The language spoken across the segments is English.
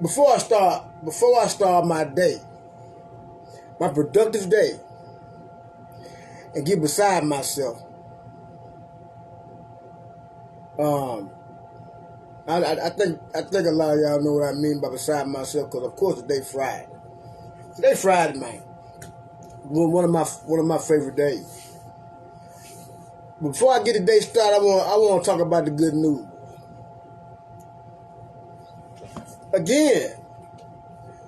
before I start my day, my productive day, and get beside myself, I think a lot of y'all know what I mean by beside myself, because of course today Friday. Today Friday, man. One of my favorite days. Before I get the day started, I want to talk about the good news. Again,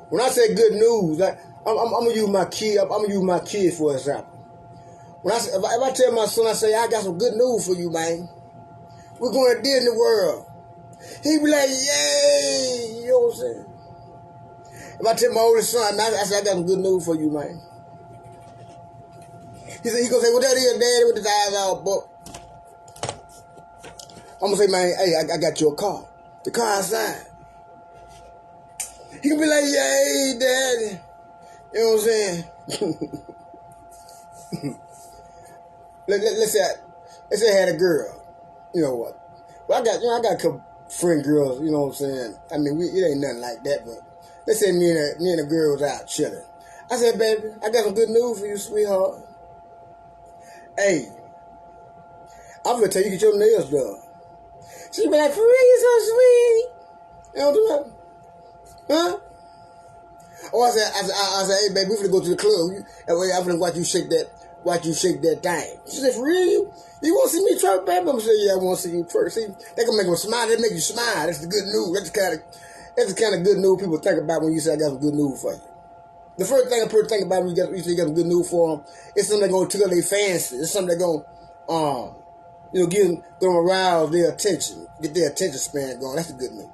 when I say good news, I'm gonna use my kid. I'm gonna use my kids for example. If I tell my son, I say, I got some good news for you, man. We're going to Disney World. He be like, yay! You know what I'm saying? If I tell my oldest son, I say, I got some good news for you, man. He gonna say, what that is, Daddy, with his eyes all bucked. I'm gonna say, man, hey, I got you a car. The car outside. He gonna be like, yay, Daddy. You know what I'm saying? Let's say I had a girl. You know what? Well, I got a couple friend girls. You know what I'm saying? I mean, it ain't nothing like that. But let's say me and the girl was out chilling. I said, baby, I got some good news for you, sweetheart. Hey, I'm gonna tell you get your nails done. She be like, for real, you so sweet. You know what I'm saying? Huh? Oh, I said, hey, baby, we finna go to the club. I'm finna watch you shake that thing. She said, for real? You want to see me twerk, baby? I'm gonna say, yeah, I want to see you twerk. See, they can make them smile. They make you smile. That's the good news. That's the kind of good news people think about when you say I got some good news for you. The first thing a person think about when you say you got some good news for them, it's something that's gonna tickle their fancy. It's something that's gonna, get them arouse their attention, get their attention span going. That's the good news.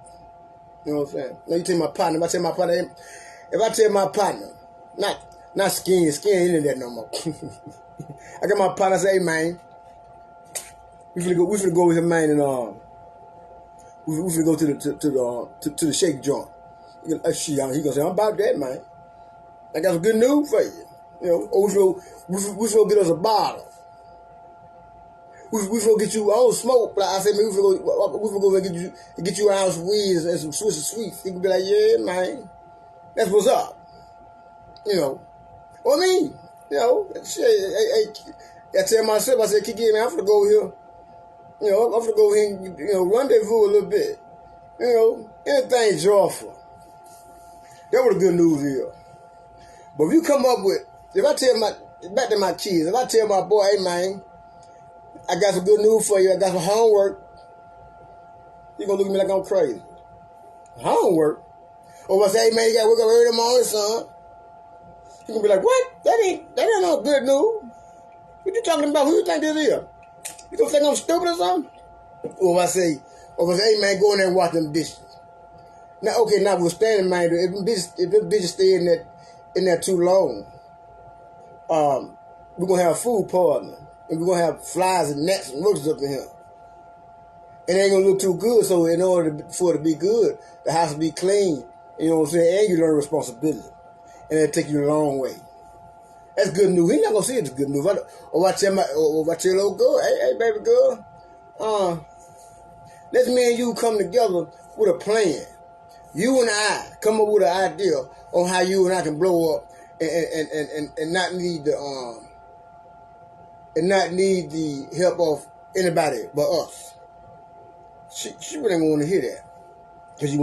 You know what I'm saying? Now you tell my partner. If I tell my partner, not skin ain't in that no more. I got my partner say, hey man, we finna go with him, man, and we finna go to the shake joint. He gonna say, I'm about that, man. I got some good news for you. You know, or we finna get us a bottle. We finna get you, I don't smoke, but I said, man, we finna go get you an ounce of weed and some Swiss sweets. He could be like, yeah, man, that's what's up. You know, what I mean, you know, shit, I tell myself, I said, kick in, man, I'm finna go here. You know, I'm finna go here and, rendezvous a little bit. You know, anything joyful. That's what the good news is. But if you come up with, back to my kids, if I tell my boy, hey man, I got some good news for you, I got some homework, he gonna look at me like I'm crazy. Homework? Or if I say, hey man, you gotta wake up early in the morning, son. He gonna be like, what? That ain't no good news. What you talking about? Who you think this is? You gonna think I'm stupid or something? Or if I say, hey man, go in there and wash them dishes. Now, okay, notwithstanding, man, if them bitches stay in there too long, we're gonna have a food partner, and we're gonna have flies and gnats and roaches up in here. It ain't gonna look too good, so in order for it to be good, the house will be clean, you know what I'm saying, and you learn responsibility. And it'll take you a long way. That's good news. He's not gonna see it as good news. Or if I tell old girl, hey, baby girl, let's me and you come together with a plan. You and I come up with an idea on how you and I can blow up and not need the help of anybody but us. She really don't want to hear that, because she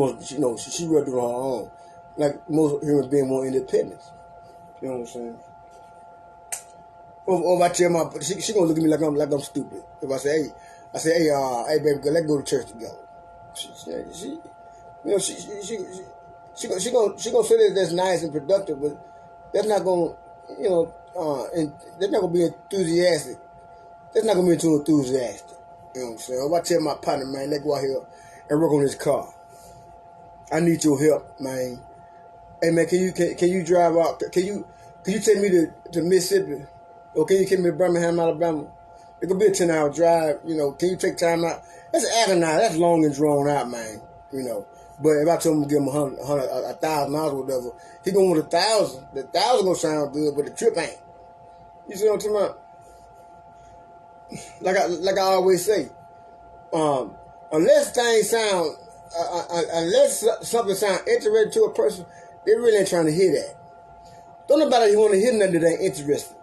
really do it on her own. Like most human beings want independence. You know what I'm saying? Or if I tell my, she gonna look at me like I'm stupid. If I say, hey, baby girl, let's go to church together. She gonna say that's nice and productive, but that's not gonna, and that's not gonna be enthusiastic. That's not gonna be too enthusiastic. You know what I'm saying? If I tell my partner, man, let's go out here and work on this car. I need your help, man. Hey man, can you drive out? Can you take me to Mississippi? Or can you take me to Birmingham, Alabama? It could be a 10-hour drive. You know, can you take time out? That's agonizing. That's long and drawn out, man. You know. But if I told him to give him $1,000 or whatever, he gonna want 1,000. The 1,000 gonna sound good, but the trip ain't. You see what I'm talking about? Like I always say, unless things sound unless something sounds interesting to a person, they really ain't trying to hear that. Don't nobody want to hear nothing that ain't interesting.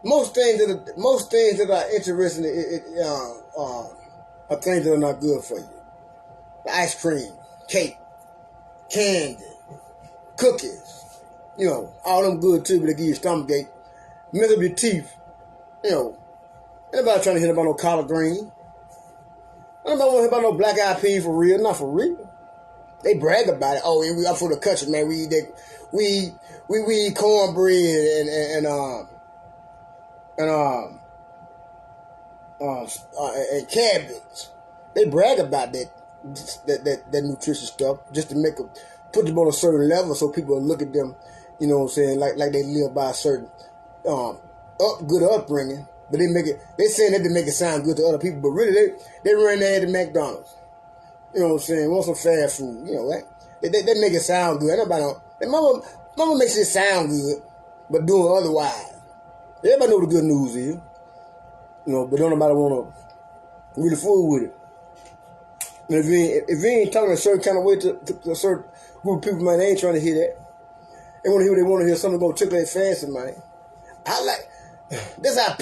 Most things that are interesting are things that are not good for you. Ice cream, cake, candy, cookies, all them good too, but they give you stomach ache, mess up your teeth, Anybody trying to hear about no collard green. Nobody want to hear about no black eyed peas for real, not for real. They brag about it. Oh, we up for the country, man. We eat cornbread and cabbage. They brag about that nutritious stuff just to put them on a certain level so people will look at them, like they live by a certain good upbringing. But they saying that to make it sound good to other people, but really they run there at the McDonald's. You know what I'm saying? Want some fast food, right? They make it sound good. Mama makes it sound good, but doing otherwise. Everybody know the good news is, but don't nobody want to really fool with it. And if you ain't talking a certain kind of way to a certain group of people, man, they ain't trying to hear that. They want to hear something go tickle their fancy, man. That's how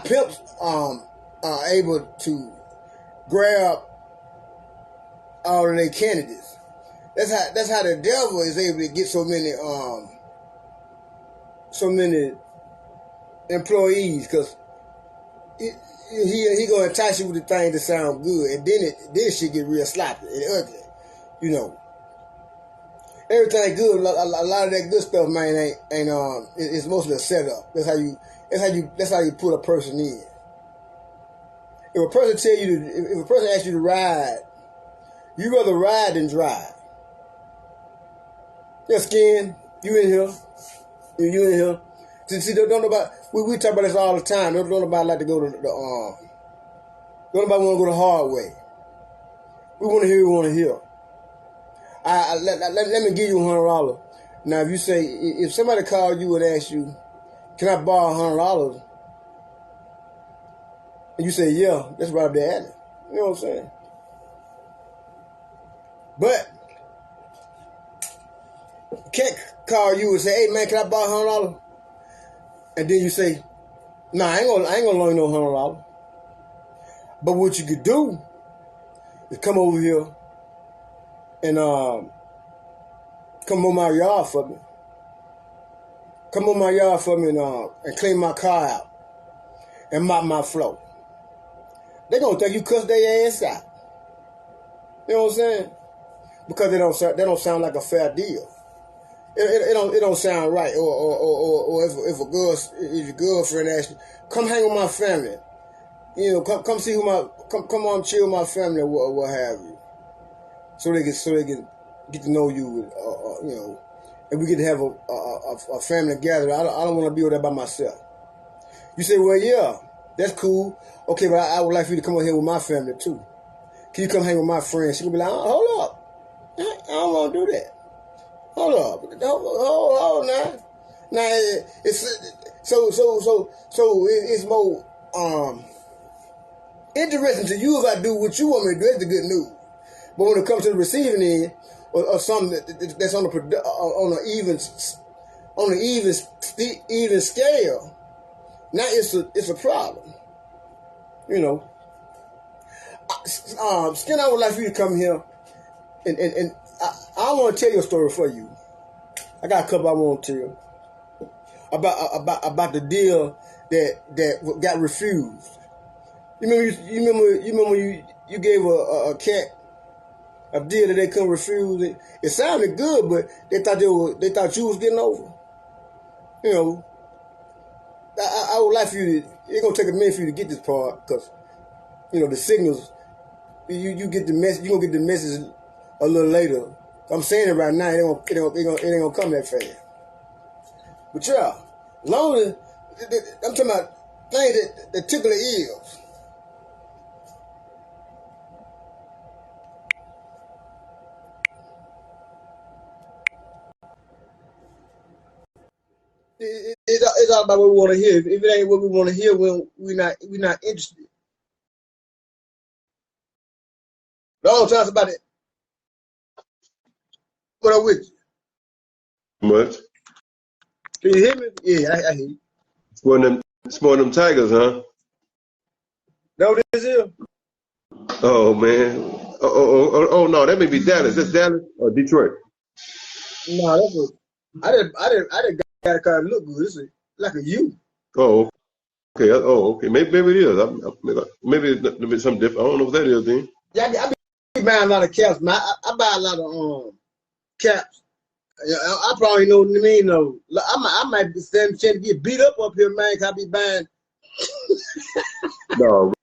pimps are able to grab all of their candidates. That's how the devil is able to get so many employees, because he gonna entice you with the thing that sound good, and then shit get real sloppy and ugly. Everything good. A lot of that good stuff, man, it's mostly a setup. That's how you put a person in. If a person asks you to ride, you rather ride than drive. Yeah, Skin, you in here. You in here. See, don't nobody, we talk about this all the time. Don't nobody like to go to don't nobody want to go the hard way. We want to hear what we want to hear. Let me give you $100. Now, if somebody called you and asked you, can I borrow $100? And you say, yeah, that's right up there at it. You know what I'm saying? But can't call you and say, hey man, can I borrow $100? And then you say, nah, I ain't gonna loan you no $100. But what you could do is come over here and come on my yard for me. Come on my yard for me and clean my car out and mop my floor. They gonna think you cussed their ass out. You know what I'm saying? Because they don't sound like a fair deal. It don't sound right. Or if your girlfriend asks you, come hang with my family. Come see come on chill with my family or what have you. So they can get to know you, and we get to have a family gathering. I don't want to be over there by myself. You say, well, yeah, that's cool. Okay, but I would like for you to come over here with my family too. Can you come hang with my friends? She can be like, hold up, I don't want to do that. Hold up, hold now. Now it's it's more interesting to you if I do what you want me to do. That's the good news. But when it comes to the receiving end, or something that's on an even scale, now it's a problem. Skin, I would like for you to come here, and I want to tell you a story for you. I got a couple I want to tell about the deal that got refused. You remember you gave a cat a deal that they couldn't refuse. It sounded good, but they thought you was getting over. I would like for you to. It's gonna take a minute for you to get this part, because the signals. You get the message. You gonna get the message a little later. I'm saying it right now. It ain't gonna come that fast. But yeah, long as I'm talking about things that tickle the ears. It's all about what we want to hear. If it ain't what we want to hear, we're not interested. The whole time's about it. What up with you? Much. Can you hear me? Yeah, I hear you. Sporting them Tigers, huh? Know what this is? Oh man. No, that may be Dallas. That's Dallas or Detroit. No, that's what I didn't got a car look good. This is like a U. Oh, okay. Oh, okay. Maybe it is. Maybe it's something different. I don't know what that is, then. Yeah, I be buying a lot of caps, man. I buy a lot of caps. I probably know what I mean. Though I might be standing to get beat up here, man. 'Cause I be buying. No,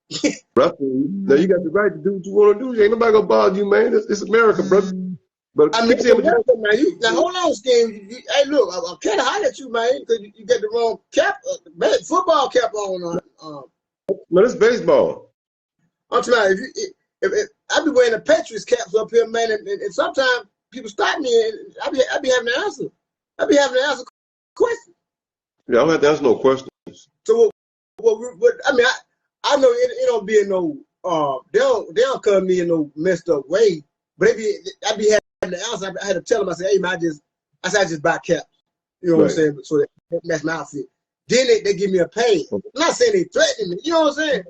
Russell. Now you got the right to do what you want to do. Ain't nobody gonna bother you, man. It's America, brother. But I mean, keep saying what you. man. Now hold on, Skin. Hey, look, I can't holler at you, man, because you got the wrong cap, football cap on. No, it's baseball. I'm telling you, if I be wearing the Patriots caps up here, man, and sometimes people stop me, and I be having to answer. I be having to answer questions. Yeah, I don't have to answer no questions. So what I mean, I know it don't be in no they don't come me in no messed up way, but I be having to answer. I had to tell them. I said, hey man, I just buy caps. You know what I'm saying? So that match my outfit. Then they give me a pay. I'm not saying they threaten me. You know what I'm saying?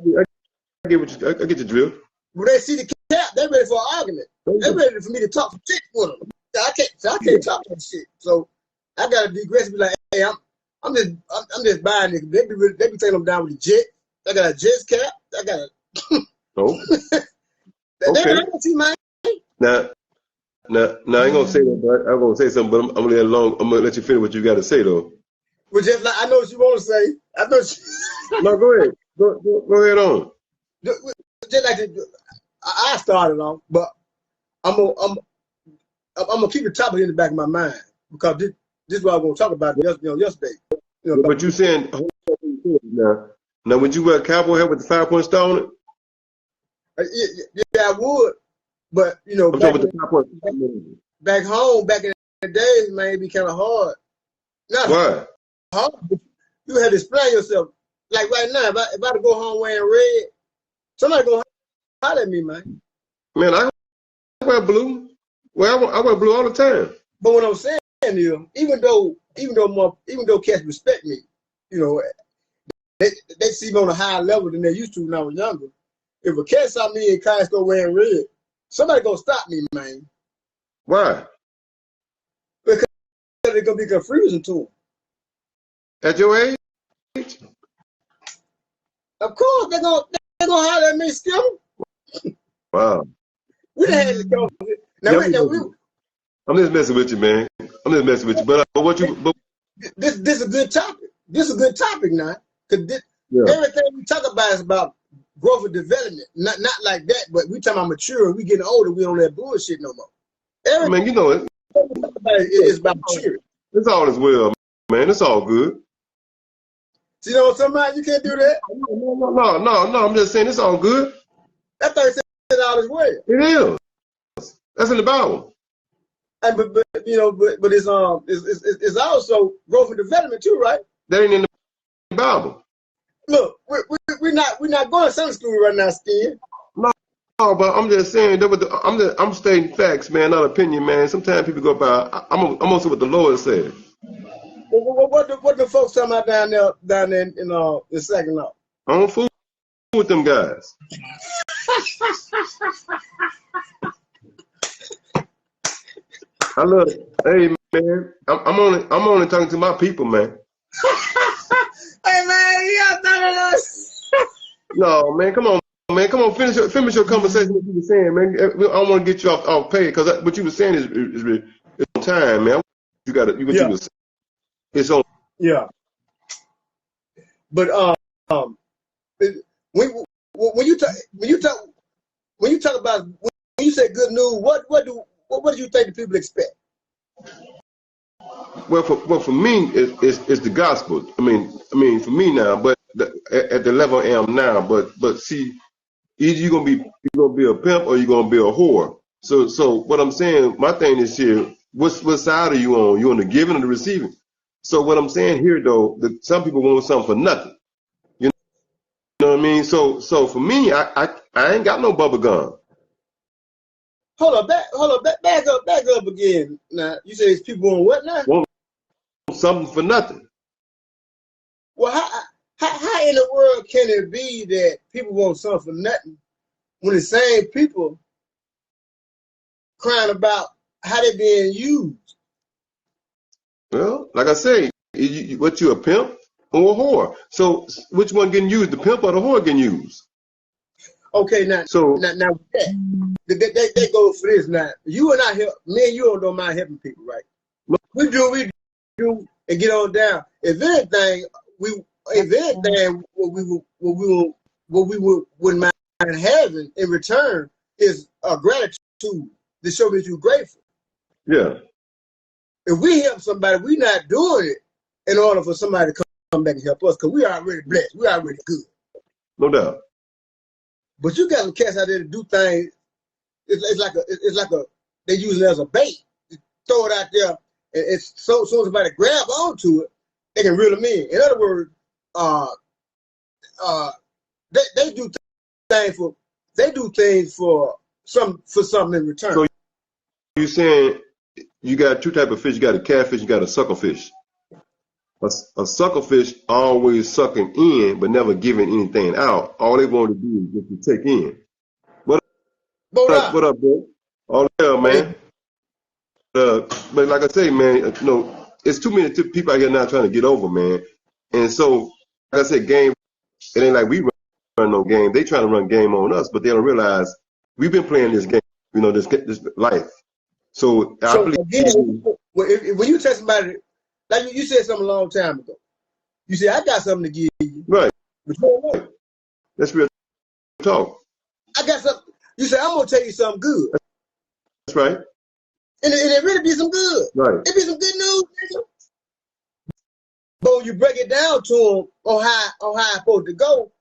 I get your drill. When they see the cap, they're ready for an argument. They're ready for me to talk some shit with them. I can't talk that shit. So I gotta be aggressive. Be like, hey, I'm just buying it. They be taking them down with the jet. I got a Jets cap. I got a. Oh. Okay. Man. Now, I ain't gonna say that, but I'm gonna say something. But I'm gonna let it alone. I'm gonna let you finish what you got to say, though. Well, just like I know what you want to say. I know. No, go ahead. Go ahead on. Just like I started off, but I'm gonna keep the topic in the back of my mind because this is what I'm gonna talk about yesterday. But you saying now would you wear a cowboy hat with the 5-point star on it? Yeah, I would, but back home, back in the days, man, it became hard. Not why? Hard. You had to explain yourself. Like right now, if I go home wearing red, somebody gonna holler at me, man. Man, I wear blue. Well, I wear blue all the time. But what I'm saying is, even though cats respect me, they see me on a higher level than they used to when I was younger. If a cat saw me in college store wearing red, somebody gonna stop me, man. Why? Because it's gonna be confusing to them. At your age? Of course, they're gonna holler at me still. Wow. We done had to go. I'm just messing with you, man. I'm just messing with you. But what you? This is a good topic. This is a good topic now, because everything we talk about is about growth and development. Not like that, but we talking about mature. We getting older. We don't that bullshit no more. Man, you know it. It's about maturity. It's all as well, man. It's all good. So, you know, somebody you can't do that. No. I'm just saying it's all good. That thing said all as well. It is. That's in the Bible. And but it's also growth and development too, right? That ain't in the Bible. Look, we're not going to Sunday school right now, Skin. No, but I'm just saying I'm stating facts, man, not opinion, man. Sometimes people go by. I'm gonna say what the Lord said. What the folks talking about down there in the second law? I don't fool with them guys. I love it. Hey man, I'm only talking to my people, man. Hey man, you got none of us. No, man, come on, finish your conversation. What you were saying, man. I don't want to get you off pay because what you were saying is on time, man. You were saying. It's on. Yeah. But when you talk about when you say good news, what do you think the people expect? Well, for me, it's the gospel. I mean, for me now, but at the level I am now, but see, either you're gonna be a pimp or you're gonna be a whore. So what I'm saying, my thing is here. What side are you on? You on the giving or the receiving? So what I'm saying here, though, some people want something for nothing. You know what I mean? So for me, I ain't got no bubble gum. back up again. Now you say it's people on what now? Want something for nothing. Well, how in the world can it be that people want something for nothing when the same people crying about how they being used? Well, like I say, what you a pimp or a whore? So which one getting used? The pimp or the whore getting used? Okay, now they go for this now. You and I help. Me and you don't mind helping people, right? No. We do, and get on down. If anything, what we wouldn't mind having in return is a gratitude to show that you're grateful. Yeah. If we help somebody, we're not doing it in order for somebody to come back and help us, because we are already blessed. We are already good. No doubt. But you got some cats out there to do things. It's like they use it as a bait. Throw it out there, and it's so somebody grab onto it, they can reel them in. In other words, they do things for something in return. So you're saying you got two types of fish. You got a catfish, you got a suckerfish. A suckerfish always sucking in, but never giving anything out. All they want to do is just to take in. What up, bro? All there, man. But like I say, man, it's too many people out here now trying to get over, man. And so, like I said, game, it ain't like we run no game. They trying to run game on us, but they don't realize we've been playing this game, this life. So I believe again, when you tell somebody, like you said something a long time ago, you said, I got something to give you. Right. But you don't know. That's real talk. I got something. You said, I'm going to tell you something good. That's right. And it really be some good. Right. It be some good news, nigga. But when you break it down to them on how it's supposed to go,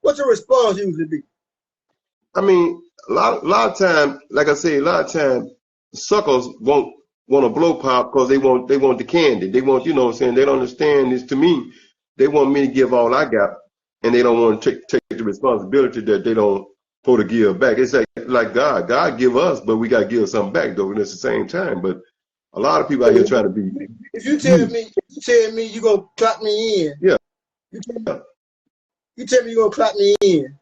what's your response usually be? I mean, a lot of time, like I say, a lot of time, suckers want to blow pop because they want the candy. They want, what I'm saying, they don't understand this. To me, they want me to give all I got, and they don't want to take the responsibility that they don't supposed to give back. It's like God give us, but we got to give something back though, and it's the same time. But a lot of people out here trying to be. If you tell me you gonna clock me in, yeah. You tell me you gonna clock me in,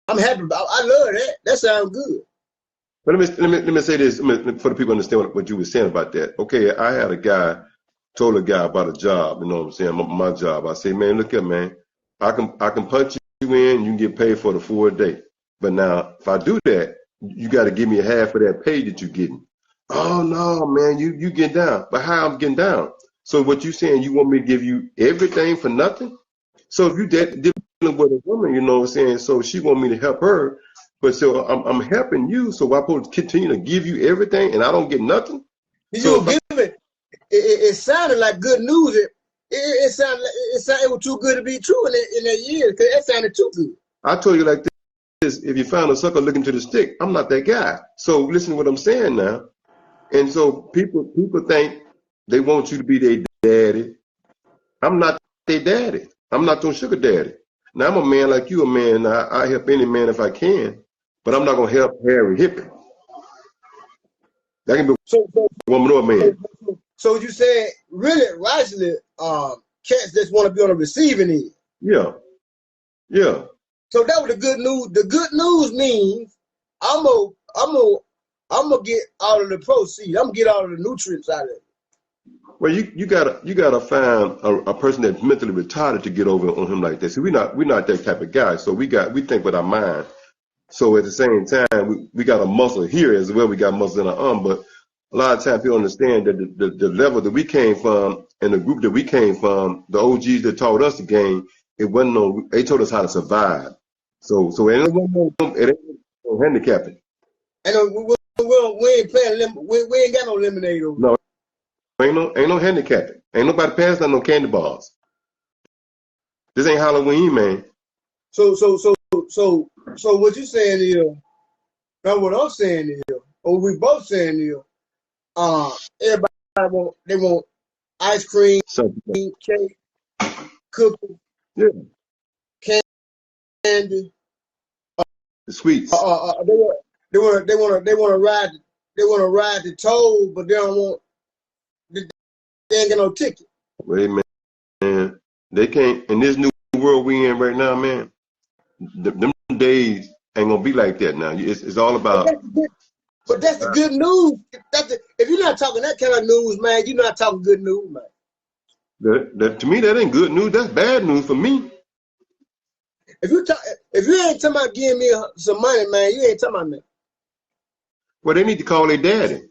I'm happy about. I love that. That sounds good. But let me say this for the people understand what you were saying about that. Okay, I had told a guy about a job. You know what I'm saying? My job. I say, man, look here, man. I can punch you in. You can get paid for the full day. But now, if I do that, you got to give me half of that pay that you're getting. Oh no, man, you get down. But how I'm getting down? So what you saying? You want me to give you everything for nothing? So if you dealing with a woman, you know what I'm saying? So she want me to help her, but so I'm helping you. So I'm supposed to continue to give you everything, and I don't get nothing. It sounded like good news. It sounded it was too good to be true in that year, because it sounded too good. I told you like this: if you found a sucker looking to the stick, I'm not that guy. So listen to what I'm saying now. And so people think they want you to be their daddy. I'm not their daddy. I'm not your sugar daddy. Now I'm a man like you, a man. I help any man if I can, but I'm not gonna help Harry Hippie. That can be a woman or a man. So you said really rightly, cats just want to be on the receiving end. Yeah. So that was the good news. The good news means I'm gonna get all of the proceeds. I'm gonna get all of the nutrients out of it. Well, you gotta find a person that's mentally retarded to get over on him like this. See, we're not that type of guy. So we think with our mind. So at the same time, we got a muscle here as well. We got muscle in our arm, but a lot of times people understand that the level that we came from and the group that we came from, the OGs that taught us the game, they told us how to survive. So it ain't no handicapping. And we ain't playing. We ain't got no lemonade over. No, ain't no handicapping. Ain't nobody passing out no candy bars. This ain't Halloween, man. So what you saying is, now what I'm saying is, or we both saying is, everybody want ice cream, cake, cookies, yeah, candy, the sweets. They ride the toll, but they don't want. They ain't got no ticket. Wait, man, they can't. In this new world we in right now, man. Them days ain't gonna be like that now. It's all about. But that's the good news. If you're not talking that kind of news, man, you're not talking good news, man. To me, that ain't good news. That's bad news for me. If you ain't talking about giving me some money, man, you ain't talking about nothing. Well, they need to call their daddy.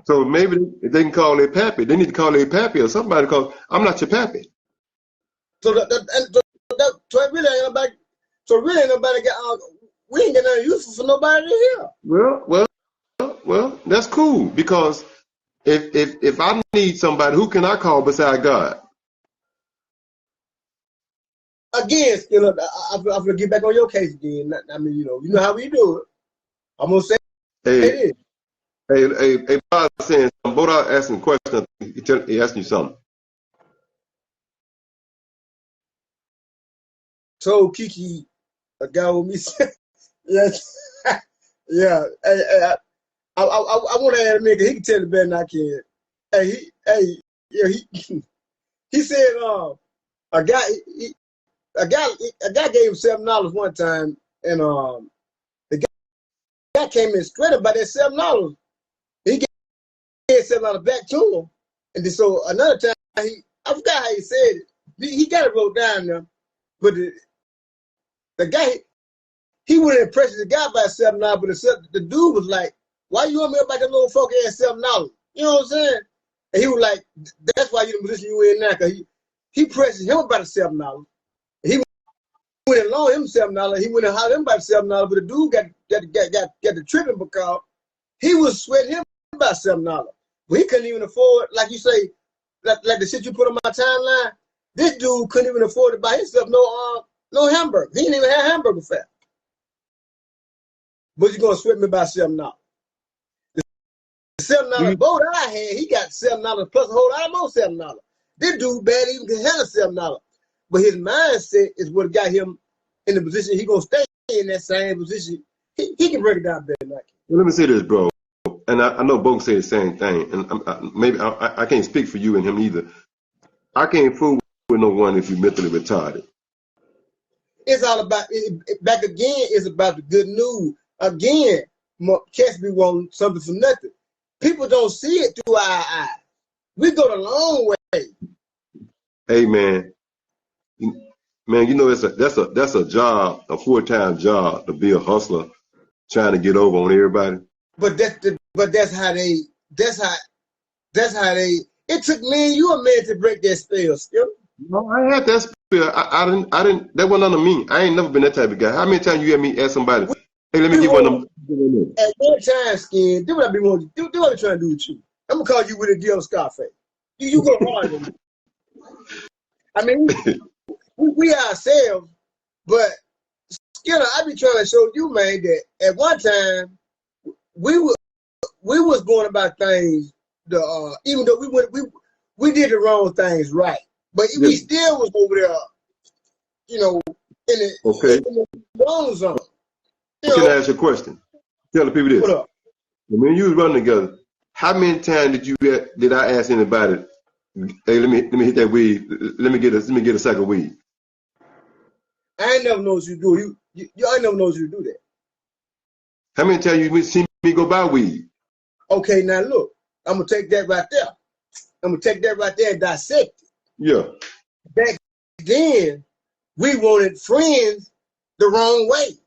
So maybe if they can call their pappy, they need to call their pappy or somebody, because I'm not your pappy. So really ain't nobody. So really ain't nobody got. We ain't got nothing useful for nobody here. Well, that's cool, because if I need somebody, who can I call beside God? Again, I'm gonna get back on your case again. I mean, you know how we do it. I'm gonna say it is. Hey, Bob saying something. Both are asking questions. He asking you something. Told Kiki, a guy with me, yes, yeah. Hey, I want to add a nigga. He can tell it better than I can. He said, a guy gave him $7 one time, and the guy came in straight about that $7. He gave $7 back to him, and then, so another time I forgot how he said it. He got it wrote down there, but the guy he wouldn't impress the guy by $7, but the dude was like, "Why you on me about that little folk ass $7?" You know what I'm saying? And he was like, "That's why you in the position you in now." Cause he pressured him about the $7. He went and loaned him $7. He went and hollered him about $7, but the dude got the tripping because he was sweating him about $7. But he couldn't even afford, like you say, like the shit you put on my timeline. This dude couldn't even afford to buy himself no hamburger. He didn't even have hamburger fat. But you're gonna sweat me about $7. The $7 boat I had, he got $7 plus a whole lot more $7. This dude barely even can handle $7. But his mindset is what got him in the position he gonna stay in that same position. He can break it down better than I can. Well, let me say this, bro. And I know both say the same thing. And maybe I can't speak for you and him either. I can't fool with no one if you're mentally retarded. It's all about back again. It's about the good news. Again, cats be wanting something for nothing. People don't see it through our eyes. We go the long way. Hey, man, you know that's a job, a full-time job, to be a hustler, trying to get over on everybody. But that's how they. It took me and you a minute to break that spell, Skip. No, I had that spell. I didn't. That wasn't under me. I ain't never been that type of guy. How many times you hear me ask somebody, "Hey, let me get one of them"? At one time, Skin, do what I be wanting. Do what I'm trying to do with you. I'm gonna call you with a deal of Scarface. You go hard on me. I mean, we ourselves, but Skinner, I be trying to show you, man, that at one time we was going about things. Even though we did the wrong things right, but we still was over there, you know, in the wrong zone. Can I ask you a question? Tell the people this. What up? When you was running together, how many times did I ask anybody, "Hey, let me hit that weed. Let me get a sack of weed"? I ain't never knows you do. I never knows you do that. How many times you see me go buy weed? Okay, now look, I'm gonna take that right there. I'm gonna take that right there and dissect it. Yeah. Back then, we wanted friends the wrong way.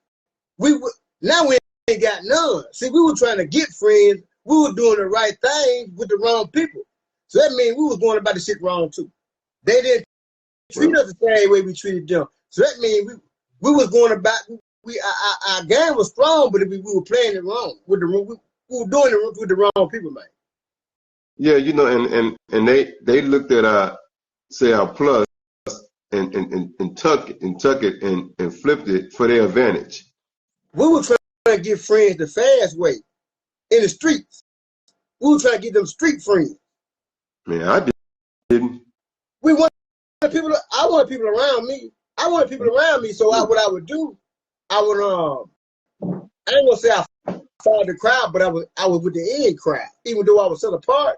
Now we ain't got none. See, we were trying to get friends. We were doing the right thing with the wrong people. So that means we was going about the shit wrong too. They didn't treat us the same way we treated them. So that means we was going about our game was strong, but we were playing it wrong we were doing it with the wrong people, man. Yeah, you know, and they looked at our plus and tuck it and flipped it for their advantage. We were trying to get friends the fast way in the streets. We were trying to get them street friends. Man, I didn't. I wanted people around me I wanted people around me. So what I would do, I would I ain't gonna say I followed the crowd, but I was with the in crowd. Even though I was set apart,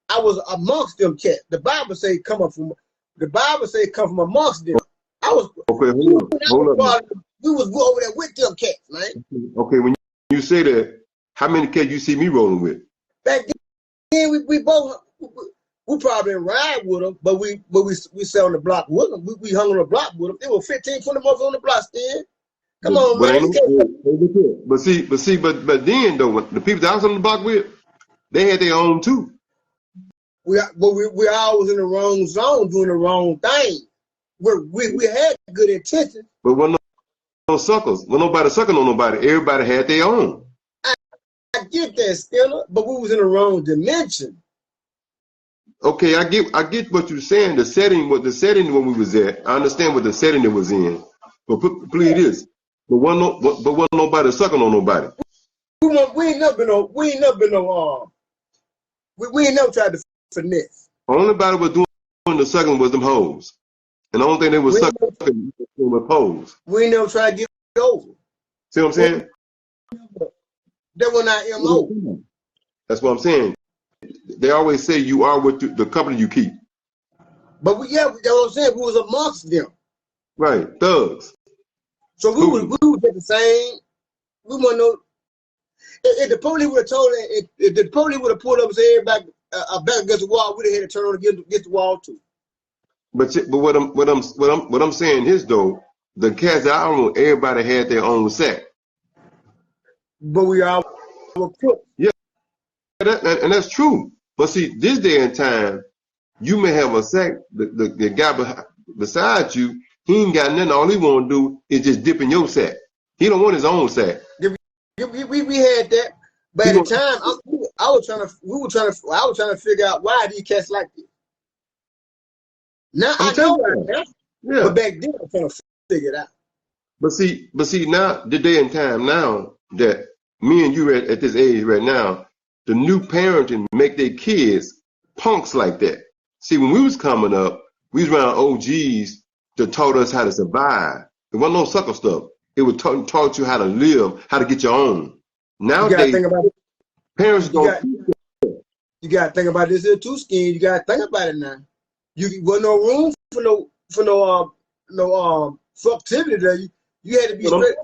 I was amongst them cats. The Bible say come from amongst them. I was Okay, hold up. We was over there with them cats, man. Okay, when you say that, how many cats you see me rolling with? Back then, we both we probably didn't ride with them, but we sat on the block with them. We hung on the block with them. There were 15, 20 months on the block still. Come on, man. But then though, the people that I was on the block with, they had their own too. We always in the wrong zone doing the wrong thing. We had good intentions. But wasn't no suckers. When nobody sucking on nobody, everybody had their own. I get that, Skinner, but we was in the wrong dimension. Okay, I get what you're saying. The setting when we was at. I understand what the setting it was in. But please this. But wasn't nobody sucking on nobody. We ain't never tried to finesse. Only body was doing the sucking was them hoes. And the only thing they was sucking was hoes. We ain't never tried to get it over. See what I'm saying? That was not MO. That's what I'm saying. They always say you are what the company you keep. But that's what I'm saying. We was amongst them. Right, thugs. So we was at the same. We want to know if the police would have told if the police would have pulled up and said everybody back against the wall, we'd have had to turn on against the wall too. But what I'm saying is though, the cats I don't know, everybody had their own set. But we all were crooks. Yeah, and that's true. But see, this day and time, you may have a sack. The guy beside you, he ain't got nothing. All he want to do is just dip in your sack. He don't want his own sack. We had that, but at the time, I was trying to figure out why these cats like this. Now I know that. Yeah. But back then, I'm trying to figure it out. But see, now the day and time now that me and you are at this age right now, the new parenting make their kids punks like that. See, when we was coming up, we was around OGs that taught us how to survive. It wasn't no sucker stuff. It was taught you how to live, how to get your own. Nowadays, parents don't. You got to think about this here too, Skin. You got to think about it now. You wasn't no room for no fucktivity there. You had to be straight.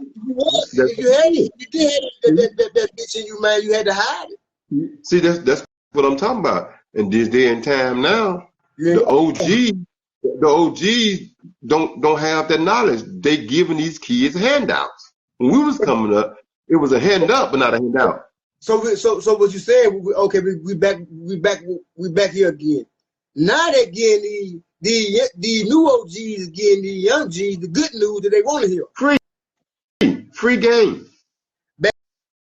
If you had that bitch in you, man, you had to hide it. See, that's what I'm talking about. In this day and time now, the OGs don't have that knowledge. They giving these kids handouts. When we was coming up, it was a handout, but not a handout. So what you saying? Okay, we back here again. Now they're getting the new OGs getting the young G's the good news that they want to hear. Free game. Back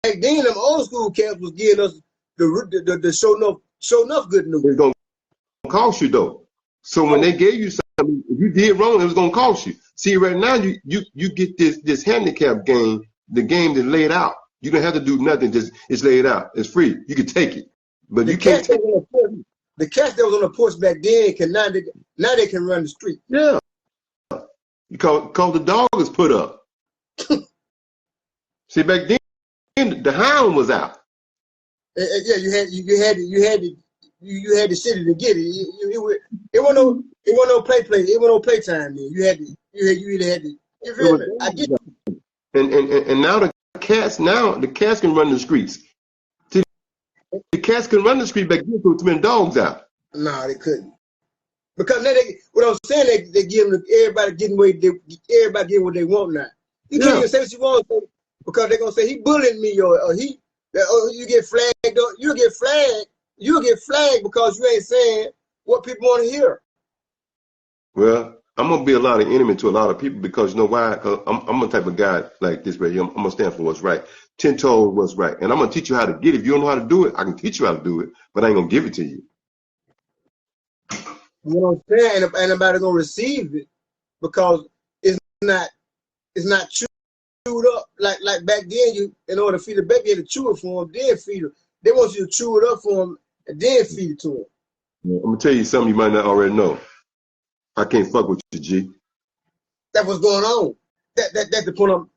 then, them old school cats was giving us the show enough good news. It's gonna cost you though. So when they gave you something, if you did wrong, it was gonna cost you. See, right now you get this handicap game. The game that's laid out. You don't have to do nothing. Just it's laid out. It's free. You can take it, but you can't take it. The cats that was on the porch back then now they can run the street. Yeah, because the dog is put up. See, back then the hound was out. Yeah, you had the city to get it. It wasn't no play. It wasn't no playtime then. You either had to. You feel me? I get it. And now the cats can run the streets. See, the cats can run the street back then, so it's been dogs out. No, they couldn't. Because now what I'm saying, they give them everybody getting what they want now. You can't even say what you want because they're gonna say he bullying me or you get flagged. You'll get flagged because you ain't saying what people want to hear. Well, I'm gonna be a lot of enemy to a lot of people because you know why? I'm a type of guy like this right here. I'm gonna stand for what's right. 10 toes what's right, and I'm gonna teach you how to get it. If you don't know how to do it, I can teach you how to do it, but I ain't gonna give it to you. You know what I'm saying? And nobody gonna receive it because it's not chewed up like back then. You in order to feed the baby, you had to chew it for them, then feed them. They want you to chew it up for them and then feed it to them. I'm gonna tell you something you might not already know. I can't fuck with you, G. That's what's going on. That's the point.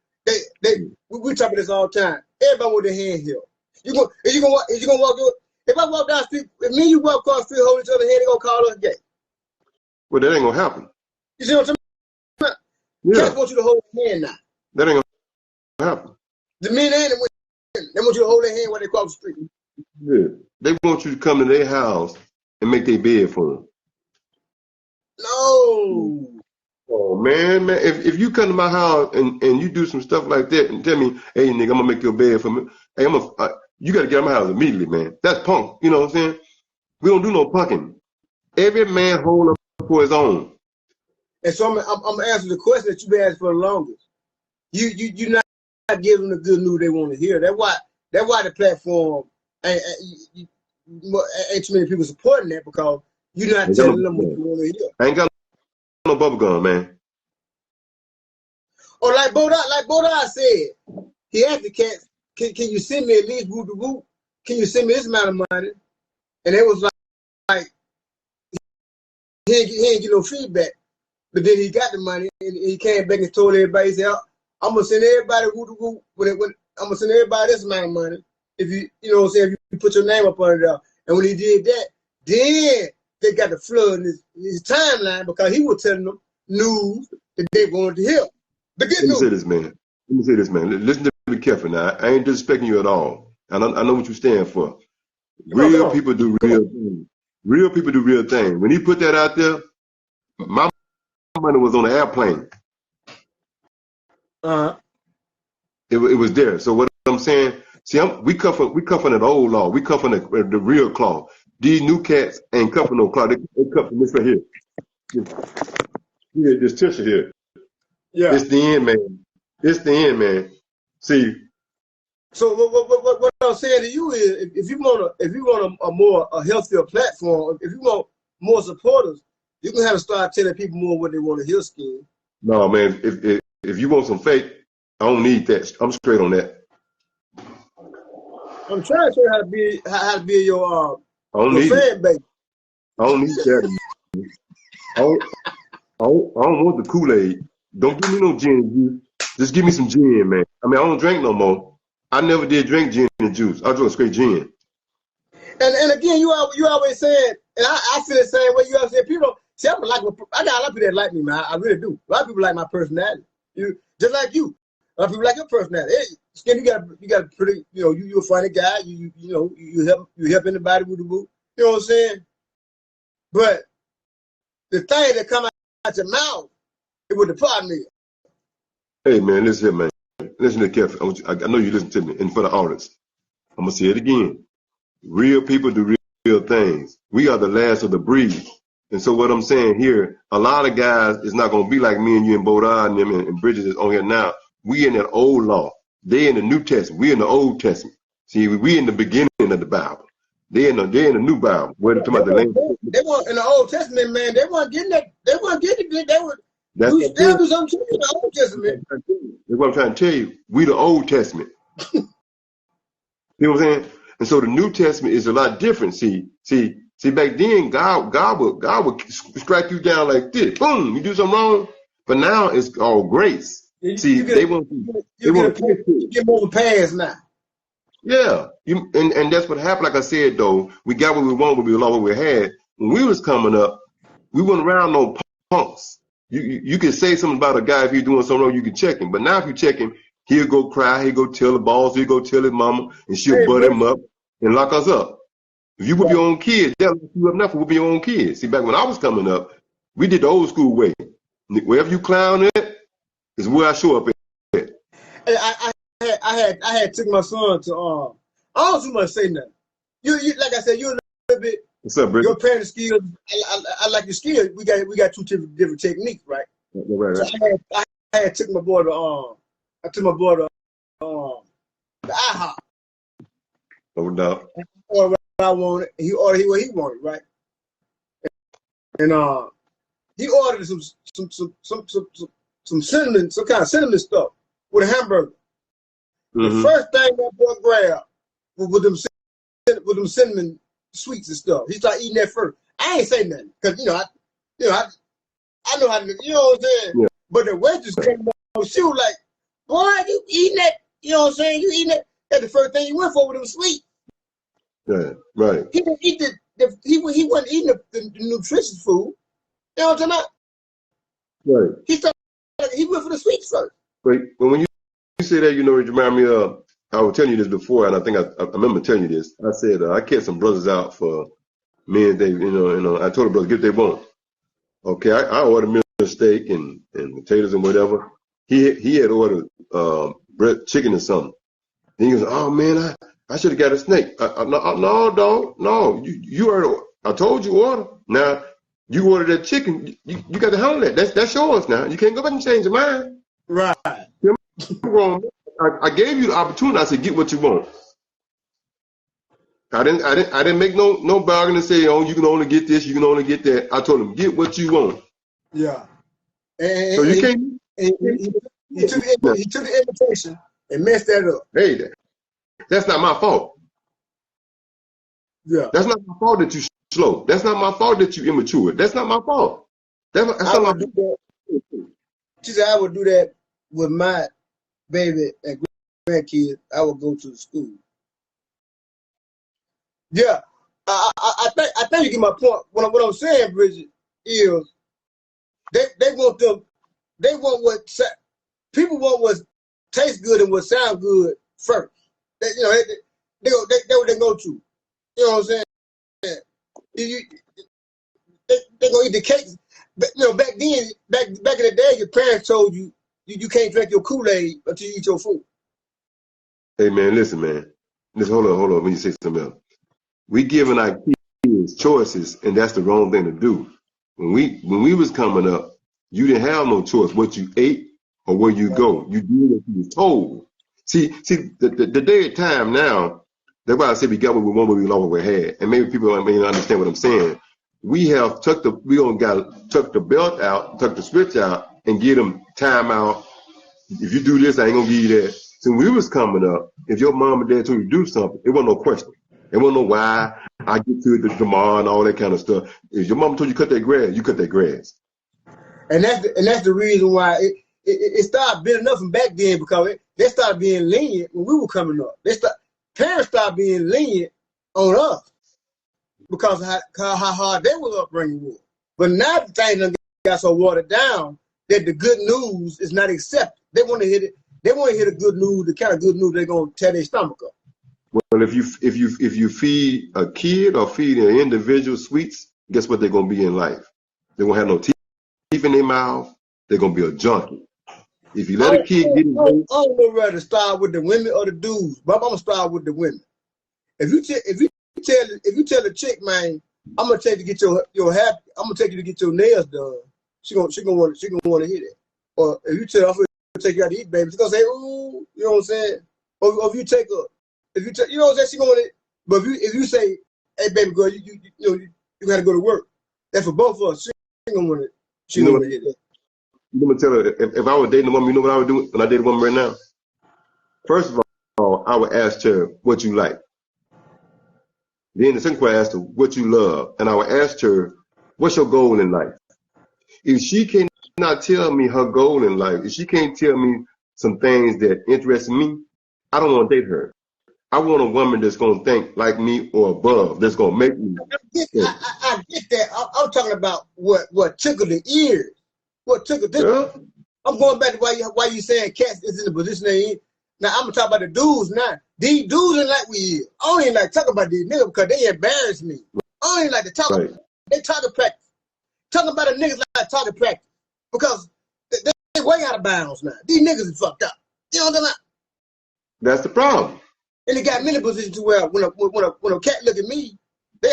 We talk about this all the time. Everybody with their hand here. If you gonna walk through. If I walk down the street, if me and you walk across the street holding each other hand, they gonna call us gay. Well, that ain't gonna happen. You see what I'm talking about? Yeah. Cats want you to hold their hand now. That ain't gonna happen. The men and the women, they want you to hold their hand while they cross the street. Yeah. They want you to come to their house and make their bed for them. No. Oh man, if you come to my house and you do some stuff like that and tell me, hey nigga, I'm gonna make your bed for me. Hey, you gotta get out of my house immediately, man. That's punk. You know what I'm saying? We don't do no punking. Every man hold up for his own. And so I'm answering the question that you've been asking for the longest. You're not giving them the good news they want to hear. That's why the platform ain't too many people supporting that, because you're not telling them what you want to hear. I ain't got no bubble gum, man. Or like Bodai said, he asked the cats, can you send me at least whoop to whoop? Can you send me this amount of money? And it was like he ain't get no feedback. But then he got the money and he came back and told everybody, he said, I'm gonna send everybody whoop to whoop when I'm gonna send everybody this amount of money. If you know what I'm saying, if you put your name up on it. And when he did that, then they got the flood in his timeline, because he was telling them news that they wanted to hear. The good news. Let me say this, man. Listen to me carefully now. I ain't disrespecting you at all. I know what you stand for. Real people do real things. Real people do real things. When he put that out there, my money was on the airplane. It was there. So what I'm saying, see, we cuffing the old law. We cuffing the real claw. These new cats ain't cuffing no claw. They cuffing this right here. Yeah, this tissue here. Yeah. It's the end, man. It's the end, man. See. So what I'm saying to you is, if you want a healthier platform, if you want more supporters, you can have to start telling people more what they want to hear, Skin. No, man. If you want some fake, I don't need that. I'm straight on that. I'm trying to show you how to be your fan base. I don't need that. I don't want the Kool-Aid. Don't give me no gin and juice. Just give me some gin, man. I mean, I don't drink no more. I never did drink gin and juice. I drink straight gin. And again, you always saying, and I feel the same way. You always say, people see, I got a lot of people that like me, man. I really do. A lot of people like my personality. Just like you. A lot of people like your personality. Hey, Skin, you got a pretty, you're a funny guy. You help anybody with the boot. You know what I'm saying? But the thing that come out your mouth, it would depart me. Hey man, listen here, man. Listen to carefully. I know you listen to me, and for the audience, I'm gonna say it again. Real people do real things. We are the last of the breed. And so what I'm saying here, a lot of guys is not gonna be like me and you and Bodai and them and Bridges is on here now. We in that old law. They in the New Testament. We in the Old Testament. See, we in the beginning of the Bible. They in the New Bible. They weren't in the Old Testament, man. They weren't getting that. They weren't getting it. They were. You still do something in the Old Testament. That's what I'm trying to tell you. We the Old Testament. You know what I'm saying? And so the New Testament is a lot different. See, back then God would strike you down like this. Boom, you do something wrong. But now it's all grace. They want to get more pass now. Yeah, and that's what happened. Like I said, though, we got what we want, what we lost, what we had. When we was coming up, we wasn't around no punks. You can say something about a guy if he's doing something wrong, you can check him. But now if you check him, he'll go cry, he'll go tell the boss, he'll go tell his mama, and she'll butt him up and lock us up. If you whoop your own kids, they'll lock you up now for whooping your own kids. See, back when I was coming up, we did the old school way. Wherever you clown at is where I show up at. I had took my son to I don't too much say nothing. You like I said, you're a little bit. What's up, Bridget? Your parenting skills. I like your skills. We got two different techniques, right? Right. So I had took my boy to the IHOP. No doubt. Or what I wanted. He ordered what he wanted, right? And he ordered some cinnamon, some kind of cinnamon stuff with a hamburger. Mm-hmm. The first thing that boy grabbed was them cinnamon sweets and stuff. He started eating that first. I ain't say nothing because I know how to, you know what I'm saying. Yeah. But the waitress came on, she was like, boy, you eating that, you know what I'm saying? You eating that. That's the first thing he went for with them sweet. Yeah, right. He didn't eat he wasn't eating the nutritious food. You know what I'm talking about? Right. He went for the sweets first. But when you say that, you know, it remind me of, I was telling you this before, and I think I remember telling you this. I said, I kept some brothers out for men, they, you know, I told the brothers, get what they want. Okay, I ordered me a steak and potatoes and whatever. He had ordered chicken or something. Then he goes, oh man, I should have got a snake. No, dog, no. You ordered. I told you order. Now you ordered that chicken. You got to handle that. That's yours now. You can't go back and change your mind. Right. I gave you the opportunity. I said, get what you want. I didn't make no bargain and say, oh, you can only get this, you can only get that. I told him, get what you want. Yeah. So you can't. He took the invitation and messed that up. Hey, that's not my fault. Yeah. That's not my fault that you slow. That's not my fault that you immature. That's not my fault. That's not my fault. She said I would do that with my baby and grandkids. I would go to the school. Yeah, I think you get my point. What I'm saying, Bridget, is they want what people want what tastes good and what sounds good first. They go to. You know what I'm saying? They gonna eat the cakes. But, you know, back then, back in the day, your parents told you can't drink your Kool-Aid until you eat your food. Hey man, listen, man. Hold on. When you say something else, we giving our kids choices, and that's the wrong thing to do. When we was coming up, you didn't have no choice what you ate or where you go. You did what you was told. See, the day and time now. That's why I say we got what we want, what we lost, what we had. And maybe people may not understand what I'm saying. We have tuck the belt out, tuck the switch out, and get them time out. If you do this, I ain't gonna give you that. So when we was coming up, if your mom and dad told you to do something, it wasn't no question. It wasn't no why. I get to it tomorrow and all that kind of stuff. If your mom told you cut that grass, you cut that grass. And that's the reason why it started building up from back then, because they started being lenient when we were coming up. Parents started being lenient on us because of how hard they were upbringing was. But now the things got so watered down that the good news is not accepted. They want to hear it. They want to hear the good news, the kind of good news they're gonna tear their stomach up. Well, if you feed a kid or feed an individual sweets, guess what they're gonna be in life? They're gonna have no teeth in their mouth. They're gonna be a junkie. If you let a kid get his I don't know whether to start with the women or the dudes, but I'm gonna start with the women. If you tell a chick, man, I'm gonna take you to get your happy, I'm gonna take you to get your nails done. She gonna want to hear that. Or if you tell her I'm gonna take you out to eat, baby, she's gonna say, ooh, you know what I'm saying? Or if you take her, you know what I'm saying, she gonna want it. But if you say, hey, baby girl, you gotta go to work. That's for both of us. She gonna want it. She gonna want to hear that. I'm gonna tell her, if I was dating a woman, you know what I would do when I date a woman right now? First of all, I would ask her what you like. Then the second question, I asked her what you love. And I would ask her, what's your goal in life? If she cannot tell me her goal in life, if she can't tell me some things that interest me, I don't want to date her. I want a woman that's going to think like me or above, that's going to make me. I get that. I'm talking about what tickled the ears. What tickled this? Yeah. I'm going back to why you saying cats is in the position they in. Now I'm gonna talk about the dudes now. These dudes ain't like we is. I don't even like to talk about these niggas because they embarrass me. I don't even like to talk about them. They target practice. Talking about the niggas like target practice. Because they way out of bounds now. These niggas is fucked up. You know what I'm talking about? That's the problem. And they got many positions to where when a cat look at me, they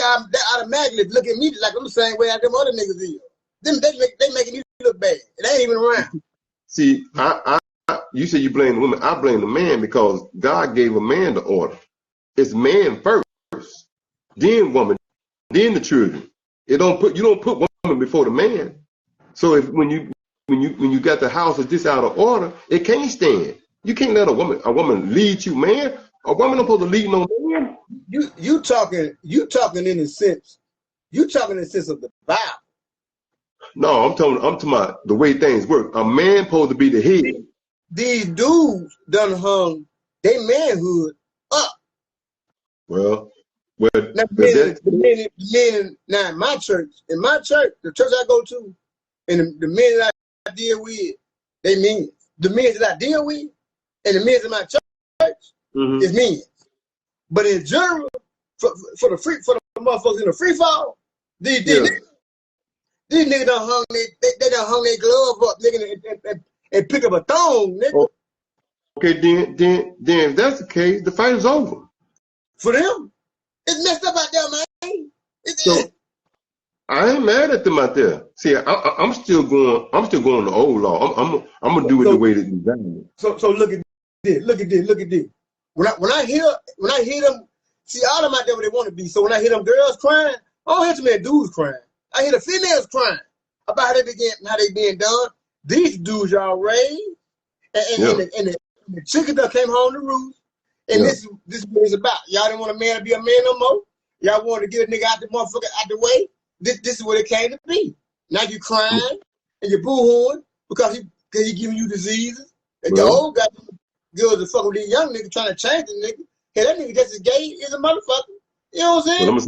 automatically look at me like I'm the same way as them other niggas is. They making me look bad. It ain't even around. See, you say you blame the woman. I blame the man because God gave a man the order. It's man first, then woman, then the children. You don't put woman before the man. So if when you got the house is this out of order, it can't stand. You can't let a woman lead you, man. A woman don't supposed to lead no man. You talking in the sense of the Bible. No, I'm talking about the way things work. A man supposed to be the head. These dudes done hung they manhood up. Well, Now, the men now in my church, the church I go to, and the men that I deal with, they men. The men that I deal with, and the men in my church is men. But in general, for the motherfuckers in the free fall, these niggas done hung they done hung their glove up, nigga, and pick up a thong, nigga. Okay, then if that's the case, the fight is over. For them, it's messed up out there, man. So I ain't mad at them out there. See, I'm still going the old law. I'm gonna do it the way that you done it. So look at this. When I hear them, see all them out there where they want to be. So when I hear them girls crying, I don't hear too many dudes crying. I hear the females crying about how they being done. These dudes y'all raised, and the chicken that came home to roost. And this is what it's about. Y'all didn't want a man to be a man no more. Y'all wanted to get a nigga out the motherfucker out the way. This is what it came to be. Now you crying and you're boo-hooing because he giving you diseases. And the old guy girls to fuck with these young niggas trying to change the nigga. Hey, that nigga just as gay as a motherfucker. You know what I'm saying? But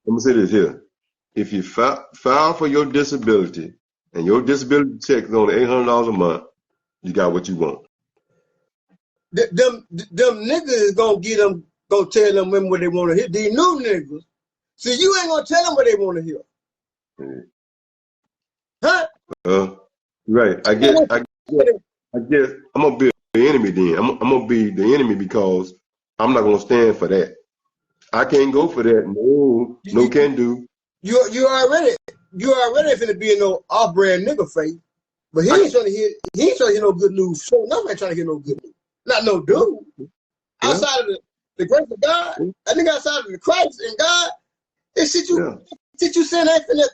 I'm gonna say this here. If you file for your disability and your disability check is only $800 a month, you got what you want. Them niggas is gonna tell them women what they want to hear. These new niggas, see, you ain't gonna tell them what they want to hear. Huh? Right. I guess I'm gonna be the enemy then. I'm gonna be the enemy because I'm not gonna stand for that. I can't go for that. No can do. You already finna be in no off-brand nigga face, but he ain't trying to hear no good news. So nobody trying to hear no good news. Not no dude. Outside of the grace of God, that nigga outside of the Christ and God, this shit you saying ain't finna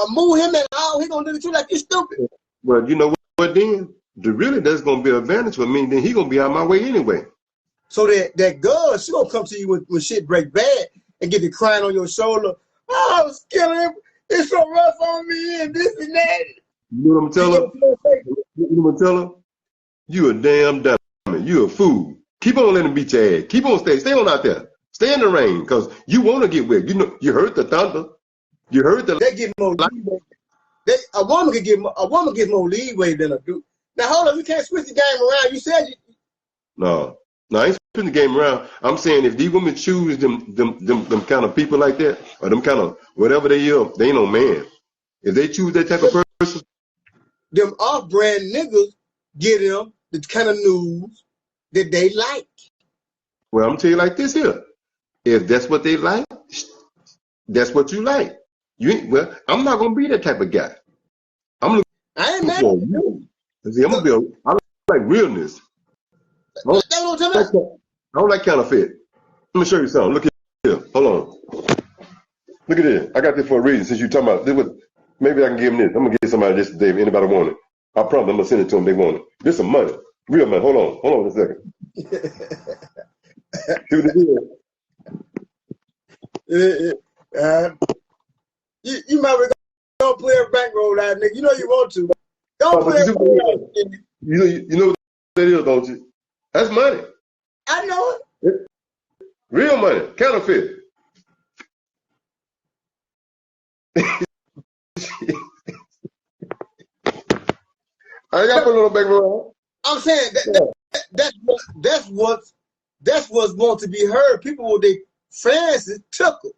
move him at all. He gonna do it you like you stupid. Well, you know what then? That's gonna be an advantage for me. Then he gonna be out my way anyway. So that girl, she gonna come to you when shit break bad and get the crying on your shoulder. Oh, I was killing him. It's so rough on me and this and that. You know what I'm telling her? You know what I'm telling her? You a damn dummy. You a fool. Keep on letting them beat your ass. Keep on stay on out there. Stay in the rain because you want to get wet. You know, you heard the thunder. You heard the. They get more leeway. A woman gets more leeway than a dude. Now hold on, you can't switch the game around. You said you. No, I ain't switching the game around. I'm saying if these women choose them kind of people like that, or them kind of whatever they are, they ain't no man. If they choose that type of person, them off-brand niggas get them the kind of news that they like. Well, I'm gonna tell you like this here. If that's what they like, that's what you like. I'm not gonna be that type of guy. I ain't mad at you. See, I like realness. I don't like counterfeit. Let me show you something. Look here. Hold on. Look at this. I got this for a reason. Since you're talking about this, maybe I can give them this. I'm gonna give somebody this today if anybody want it. I promise I'm gonna send it to them. They want it. This some money. Real money. Hold on a second. See what it is? You might be gonna play a bankroll out, nigga. You know you want to. Don't play a bankroll. You know what that is, don't you? That's money. I know it. Real money. Counterfeit. I ain't got to put a little bankroll. I'm saying that's what's going to be heard. People with their fancies tickle.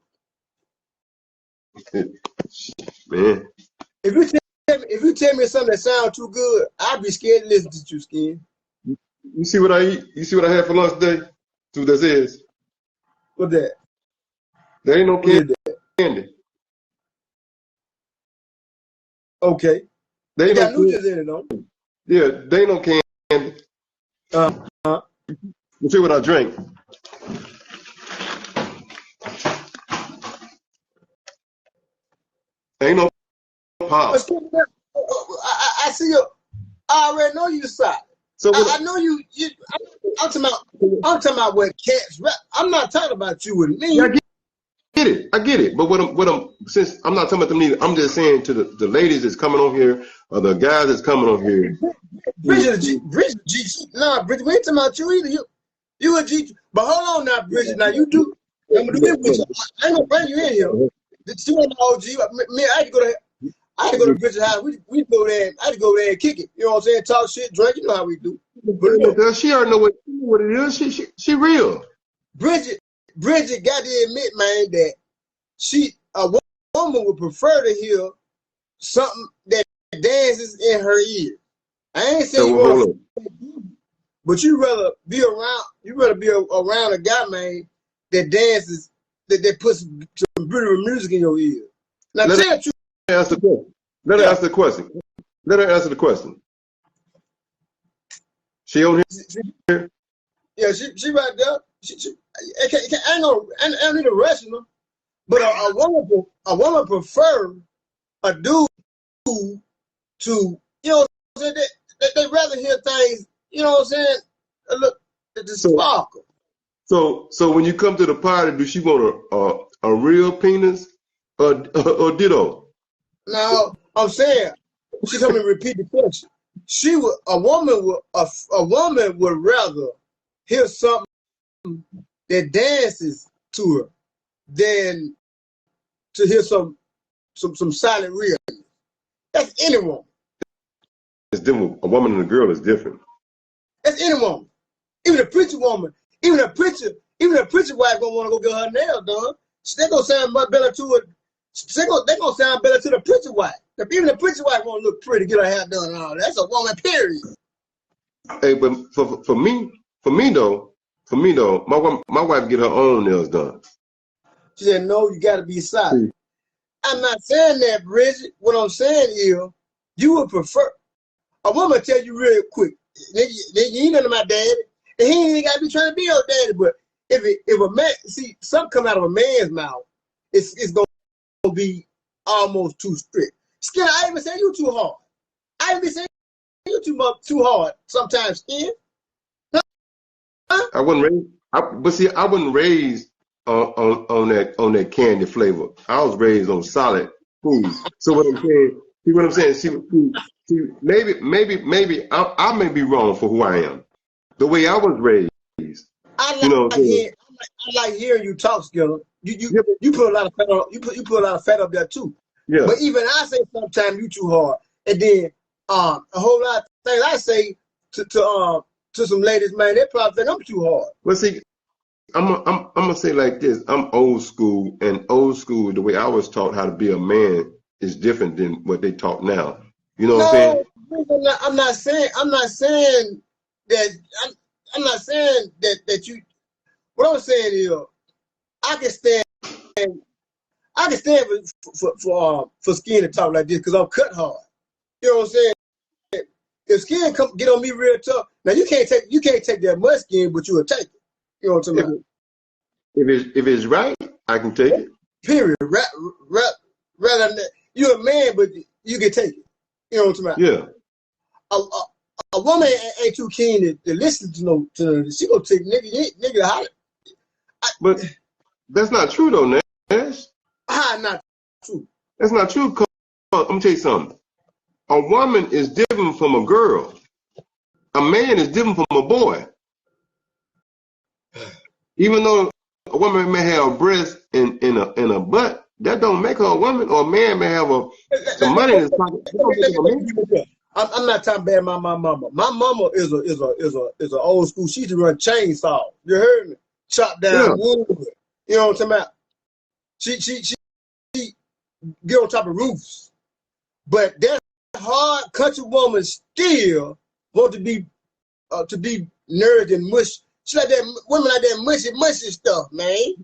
Man. If you tell me something that sounds too good, I'd be scared to listen to you, Skin. You see what I eat? You see what I had for lunch today? See what that is? What that? There ain't no candy. Okay. They ain't got no noodles in it, though. Yeah, they ain't no candy. You see what I drink? Ain't no pop. I see you. I already know you side. So I know you. I'm talking about what cats rap. I'm not talking about you and me. Yeah, get it. But since I'm not talking about them neither, I'm just saying to the ladies that's coming on here or the guys that's coming on here. Bridget, G. Nah, Bridget, we ain't talking about you either. You a G. But hold on now, Bridget. Now you do. I'm gonna do this with you. I ain't gonna bring you in here. She ain't no OG. Me, I had to go to Bridget's house. We go there. I had to go there and kick it. You know what I'm saying? Talk shit, drink. You know how we do. But she already know what it is. She real. Bridget got to admit, man, that a woman would prefer to hear something that dances in her ear. I ain't saying you want to, but you rather be around a guy, man, that dances, that puts some beautiful music in your ear. Now Let tell her you. answer the question. Let her answer the question. Let her answer the question. She on here? Yeah, she right there. I don't need to rushing her, but a woman prefer a dude to, you know what I'm saying? They rather hear things, you know what I'm saying? Look, the sparkle. So when you come to the party, do she want a real penis or ditto? No, I'm saying she told me to repeat the question. A woman would rather hear something that dances to her than to hear some silent real. That's any woman. It's different. A woman and a girl is different. That's any woman. Even a preacher woman, even a preacher wife gonna want to go get her nails done. They gonna sound much better to her. They gonna sound better to the preacher wife. Even the preacher wife want to look pretty, get her hair done and all. That's a woman, period. Hey, but for me though, my wife get her own nails done. She said, "No, you got to be silent." I'm not saying that, Bridget. What I'm saying is, you would prefer a woman tell you real quick, "You ain't none of my daddy," and he ain't got to be trying to be your daddy. But if a man see something come out of a man's mouth, it's gonna be almost too strict. Skinner, I even say you too hard. I even say you too hard sometimes, Skin. Huh? I wasn't raised. I wasn't raised on that candy flavor. I was raised on solid food. So what I'm saying, see what I'm saying? See, maybe I may be wrong for who I am. The way I was raised. I like hearing you talk, Skinner. You put a lot of fat on. You put a lot of fat up there too. Yeah. But even I say sometimes you too hard, and then a whole lot of things I say to some ladies, man, they probably think I'm too hard. Well, see, I'm gonna say like this. I'm old school, and old school, the way I was taught how to be a man is different than what they taught now. You know what I'm saying? I'm not saying that. I'm not saying that you. What I'm saying is, I can stand for Skin to talk like this because I'm cut hard. You know what I'm saying? If Skin come get on me real tough, now you can't take that much Skin, but you will take it. You know what I'm talking about? If it's right, I can take it. Period. Rather than that, you're a man, but you can take it. You know what I'm talking about? Yeah. A woman ain't too keen to listen to she gonna take nigga holler. But that's not true though, Nash. How not true? That's not true. I'm gonna tell you something. A woman is different from a girl. A man is different from a boy. Even though a woman may have a breast and a butt, that don't make her a woman. Or a man may have some money in his pocket. I'm not talking bad about my mama. My mama is a old school. She used to run chainsaw. You heard me? Chop down wood. You know what I'm talking about? She get on top of roofs. But that hard country woman still want to be nerd and mush. She like that women like that mushy stuff, man.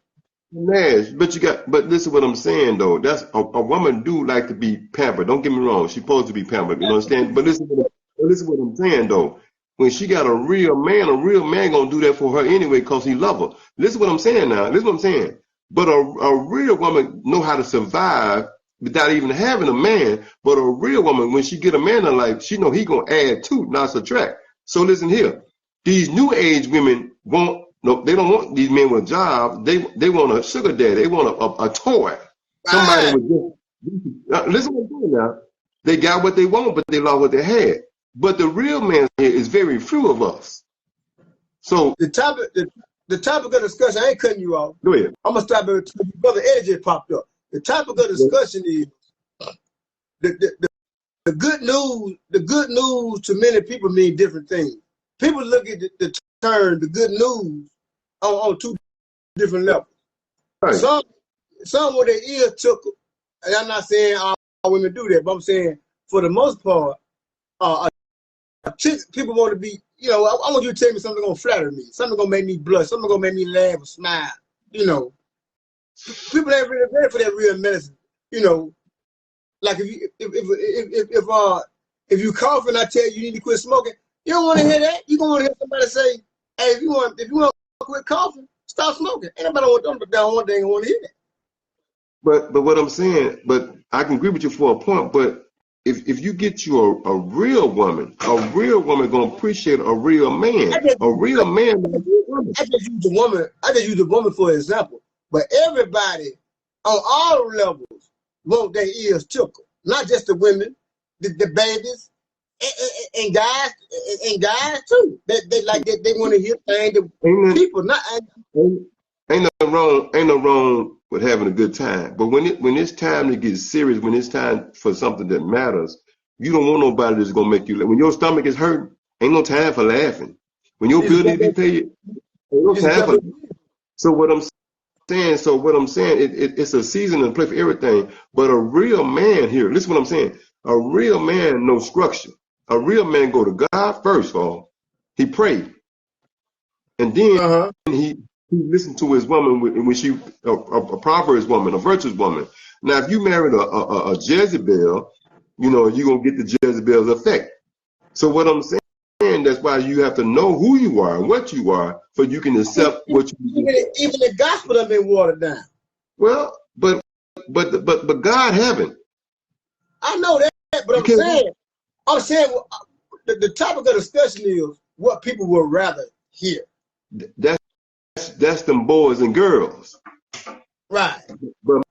Nash, but listen what I'm saying though. That's a woman do like to be pampered. Don't get me wrong. She's supposed to be pampered. You understand? But listen what I'm saying though. When she got a real man gonna do that for her anyway because he love her. Listen what I'm saying now. Listen what I'm saying. But a real woman know how to survive without even having a man. But a real woman, when she get a man in her life, she know he gonna add to, not subtract. So listen here. These new age women want No, they don't want these men with jobs. They want a sugar daddy. They want a toy. Somebody Right. with just listen what I'm saying now. They got what they want, but they lost what they had. But the real man here is very few of us. So The topic of discussion, I ain't cutting you off. go ahead. I'm gonna stop it. Brother Eddie just popped up. The topic of discussion is the good news. The good news to many people mean different things. People look at the term the good news on two different levels. Right. Some with their ears tickled, and I'm not saying all women do that, but I'm saying for the most part, people want to be, I want you to tell me something gonna flatter me, something gonna make me blush, something gonna make me laugh or smile. People ain't really ready for that real medicine. Like if you cough and I tell you need to quit smoking, you don't want to hear that. You gonna hear somebody say, "Hey, if you want to quit coughing, stop smoking." Ain't nobody want to hear that. But what I'm saying, but I can agree with you for a point. But if you get you a real woman gonna appreciate a real man. A real man. I just use the woman for example. But everybody on all levels want their ears tickled. Not just the women, the babies, and guys too. They want to hear things that people not. Ain't no wrong with having a good time. But when it's time to get serious, when it's time for something that matters, you don't want nobody that's gonna make you laugh. When your stomach is hurting, ain't no time for laughing. When your bill needs to be paid, ain't no time for laughing. So what I'm saying, it's a season and a place for everything. But a real man here, listen to what I'm saying. A real man knows structure. A real man go to God first, he prayed, and then he listened to his woman when she a Proverbs woman, a virtuous woman. Now, if you married a Jezebel, you're gonna get the Jezebel's effect. So what I'm saying, that's why you have to know who you are and what you are, so you can accept what you do. Even the gospel has been watered down. Well, but God haven't. I know that, but I'm saying the topic of the discussion is what people would rather hear. That's them boys and girls. Right. But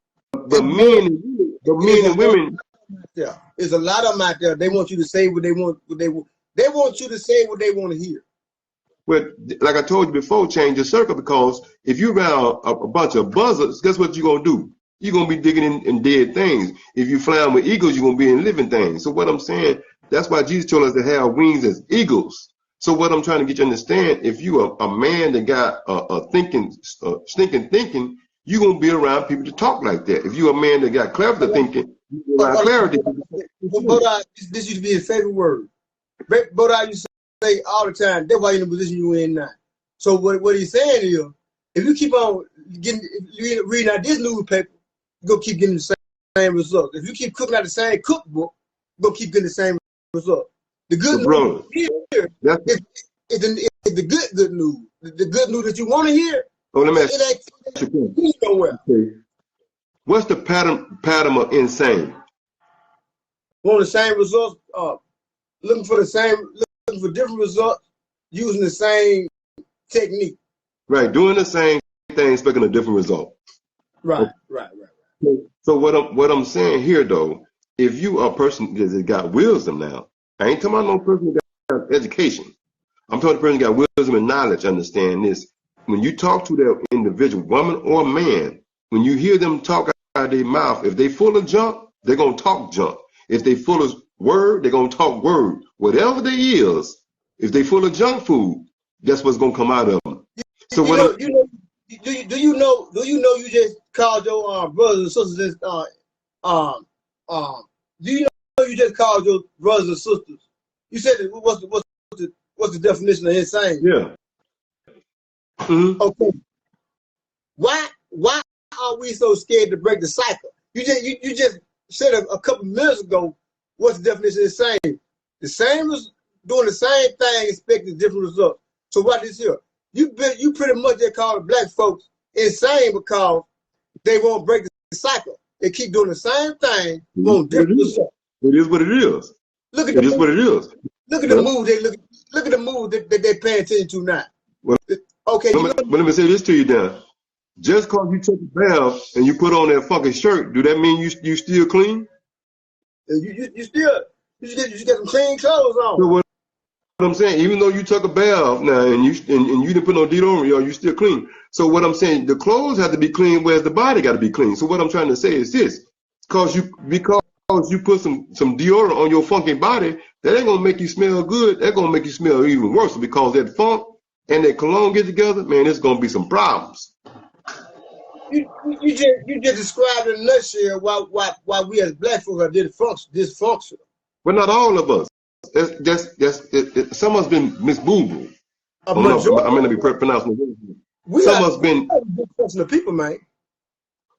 men and women. There's a lot of them out there. They want you to say what they want. They want you to say what they want to hear. Well, like I told you before, change your circle, because if you're around a bunch of buzzards, guess what you're gonna do? You're gonna be digging in dead things. If you flying with eagles, you're gonna be in living things. So what I'm saying, that's why Jesus told us to have wings as eagles. So what I'm trying to get you to understand, if you are a man that got stinking thinking, you're gonna be around people to talk like that. If you're a man that got clever thinking, you're gonna be around clarity. But this used to be his favorite word. But I used to say all the time, that's why you're in the position you're in now. So what he's saying is, if you keep on reading out this newspaper, you're going to keep getting the same results. If you keep cooking out the same cookbook, you're going to keep getting the same results. The good news here is the good news. The good news that you want to hear, let me ask you nowhere. Okay. What's the pattern of insane? Want the same results, looking for different results, using the same technique. Right, doing the same thing, expecting a different result. Right, okay. Right. So what I'm saying here, though, if you are a person that got wisdom now, I ain't talking about no person that got education. I'm talking about a person that got wisdom and knowledge. Understand this: when you talk to that individual, woman or man, when you hear them talk out of their mouth, if they full of junk, they're gonna talk junk. If they full of word, they're gonna talk word. Whatever they is, if they full of junk food, that's what's gonna come out of them. So do you know you just called your brothers and sisters do you know you just called your brothers and sisters? You said what's the definition of insane? Yeah. Mm-hmm. Okay. Why are we so scared to break the cycle? You just said a couple minutes ago, what's the definition of insane? The same as doing the same thing, expecting different results. So what is here? You pretty much just call the black folks insane because they won't break the cycle. They keep doing the same thing, want different results. It is what it is. Look at what it is. Look at the move they look at the move that they're paying attention to now. Well, Okay, you know, But let me say this to you then. Just cause you took a bath and you put on that fucking shirt, do that mean you still clean? you still you should get some clean clothes So on. what I'm saying, even though you took a bath now and you didn't put no deodorant, you still clean. So what I'm saying, the clothes have to be clean, whereas the body got to be clean. So what I'm trying to say is this: because you put some deodorant on your funky body, that ain't gonna make you smell good. That's gonna make you smell even worse because that funk and that cologne get together, man. It's gonna be some problems. You just described in a nutshell why we as black folks are dysfunctional. But not all of us. Some of us been misboobled. A I don't know. I may majority not be pronouncing it. we Some are of us been dysfunctional people, man.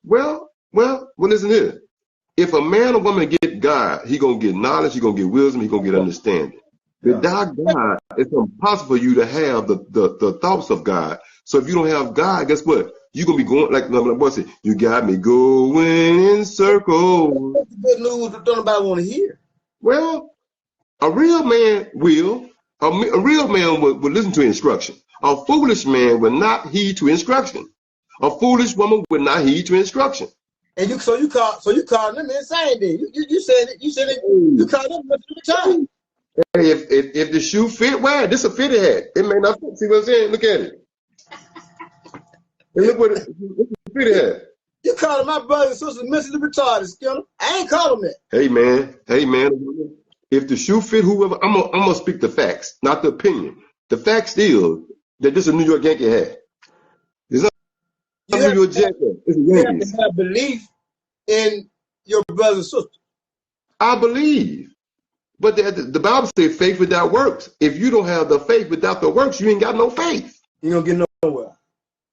well. Listen here. If a man or woman get God, he gonna get knowledge, he gonna get wisdom, he gonna get understanding. Yeah. Without God, it's impossible for you to have the thoughts of God. So if you don't have God, guess what? You're gonna be going like my boy said, you got me going in circles. That's the good news that nobody want to hear. Well, a real man will. A real man will listen to instruction. A foolish man will not heed to instruction. A foolish woman will not heed to instruction. And you call them insane then. You said you call them retarded. Hey, if the shoe fit, wear it. This a fitted hat. It may not fit. See what I'm saying? Look at it. And look what it's a fitted hat. You calling my brothers and sisters mentally retarded, Skinner. I ain't calling that. Hey man. If the shoe fit whoever, I'm gonna speak the facts, not the opinion. The facts is that this is a New York Yankee hat. It's not a New York Jet hat. It's a You have Yankees. to have belief in your brothers and sisters. I believe. But the Bible says faith without works. If you don't have the faith without the works, you ain't got no faith. You don't get nowhere.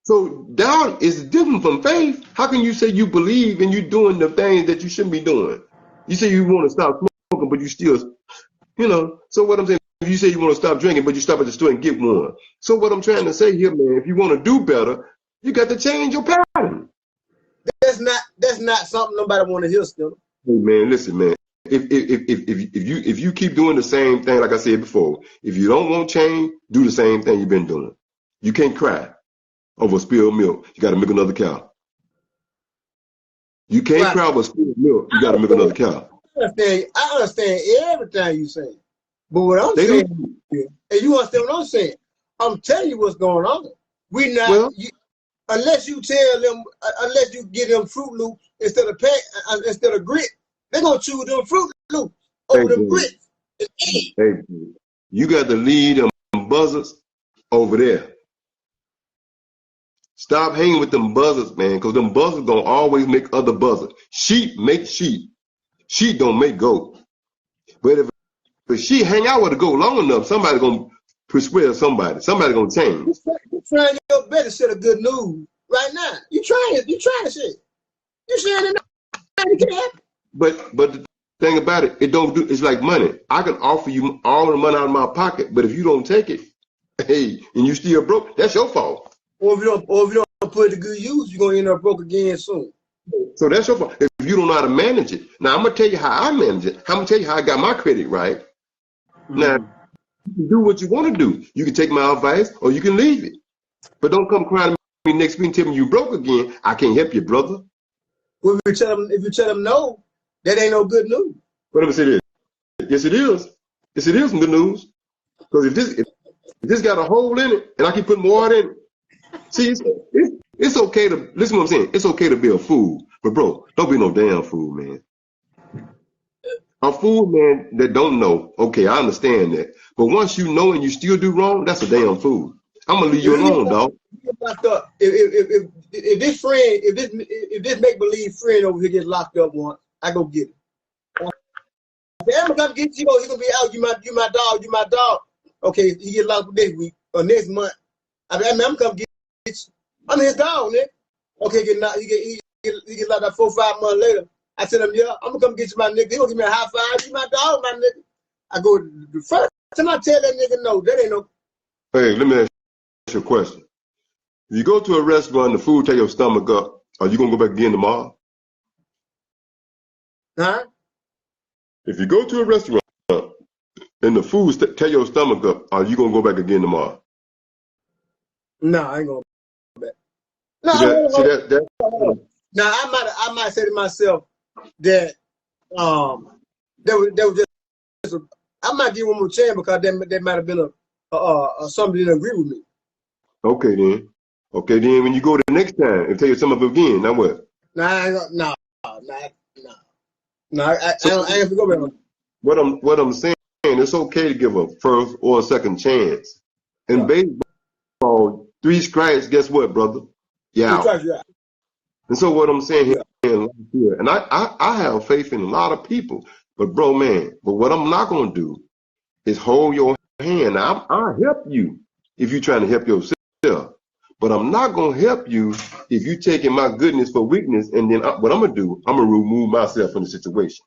So doubt is different from faith. How can you say you believe and you're doing the things that you shouldn't be doing? You say you want to stop smoking, but you still, So what I'm saying, if you say you want to stop drinking, but you stop at the store and get one. So what I'm trying to say here, man, if you want to do better, you got to change your pattern. That's not something nobody want to hear, Skinner. Hey man, listen, man. If you keep doing the same thing, like I said before, if you don't want change, do the same thing you've been doing. You can't cry over spilled milk. You got to milk another cow. You can't cry over spilled milk. You got to milk another cow. I understand everything you saying, but what I'm saying, and you understand what I'm saying. I'm telling you what's going on. We not unless you tell them, unless you give them Fruit Loops instead of grit. They're going to choose them Fruit Loops over them grits. Hey, you got to lead them buzzards over there. Stop hanging with them buzzards, man, because them buzzards going to always make other buzzards. Sheep make sheep. Sheep don't make goat. But if she hang out with a goat long enough, somebody going to persuade somebody. Somebody going to change. You're trying your best to share the good news right now. You trying to share. You sharing it can't happen. But the thing about it, it's like money. I can offer you all the money out of my pocket, but if you don't take it, hey, and you still broke, that's your fault. Or if you don't put it to good use, you're gonna end up broke again soon. So that's your fault. If you don't know how to manage it. Now I'm gonna tell you how I manage it. I'm gonna tell you how I got my credit right. Mm-hmm. Now you can do what you want to do. You can take my advice or you can leave it. But don't come crying to me next week and tell me you broke again. I can't help you, brother. Well, if you tell them no, that ain't no good news. But let me say this. Yes, it is. Yes, it is some good news. Because if this got a hole in it and I keep putting water in it, see, it's okay to listen to what I'm saying. It's okay to be a fool, but bro, don't be no damn fool, man. A fool, man, that don't know. Okay, I understand that. But once you know and you still do wrong, that's a damn fool. I'm gonna leave you alone, dog. If this make believe friend over here gets locked up once, I go get it. I'm gonna come get you. He gonna be out. You my dog. Okay, he get locked up this week or next month. I'm come get you. I'm his dog, man. Okay, he get locked up 4 or 5 months later. I tell him, yeah, I'm gonna come get you, my nigga. He gonna give me a high five. You my dog, my nigga. I go the first time I tell that nigga no, that ain't no. Hey, let me ask you a question. If you go to a restaurant and the food tear your stomach up, are you gonna go back again tomorrow? Huh? If you go to a restaurant and the food tear your stomach up, are you gonna go back again tomorrow? No, I ain't going back. No, See that? See that? now I might say to myself that there was just I might give one more chance because there might have been somebody that didn't agree with me. Okay then. Okay then. When you go the next time and tell you some of it again, now what? No. I ain't have to go back. What I'm saying, it's okay to give a first or a second chance. In baseball, 3 strikes, guess what, brother? Yeah. And so what I'm saying here, and I have faith in a lot of people, but bro, man, but what I'm not gonna do is hold your hand. Now, I'll help you if you're trying to help yourself, but I'm not gonna help you if you taking my goodness for weakness. And then what I'm gonna do, I'm gonna remove myself from the situation.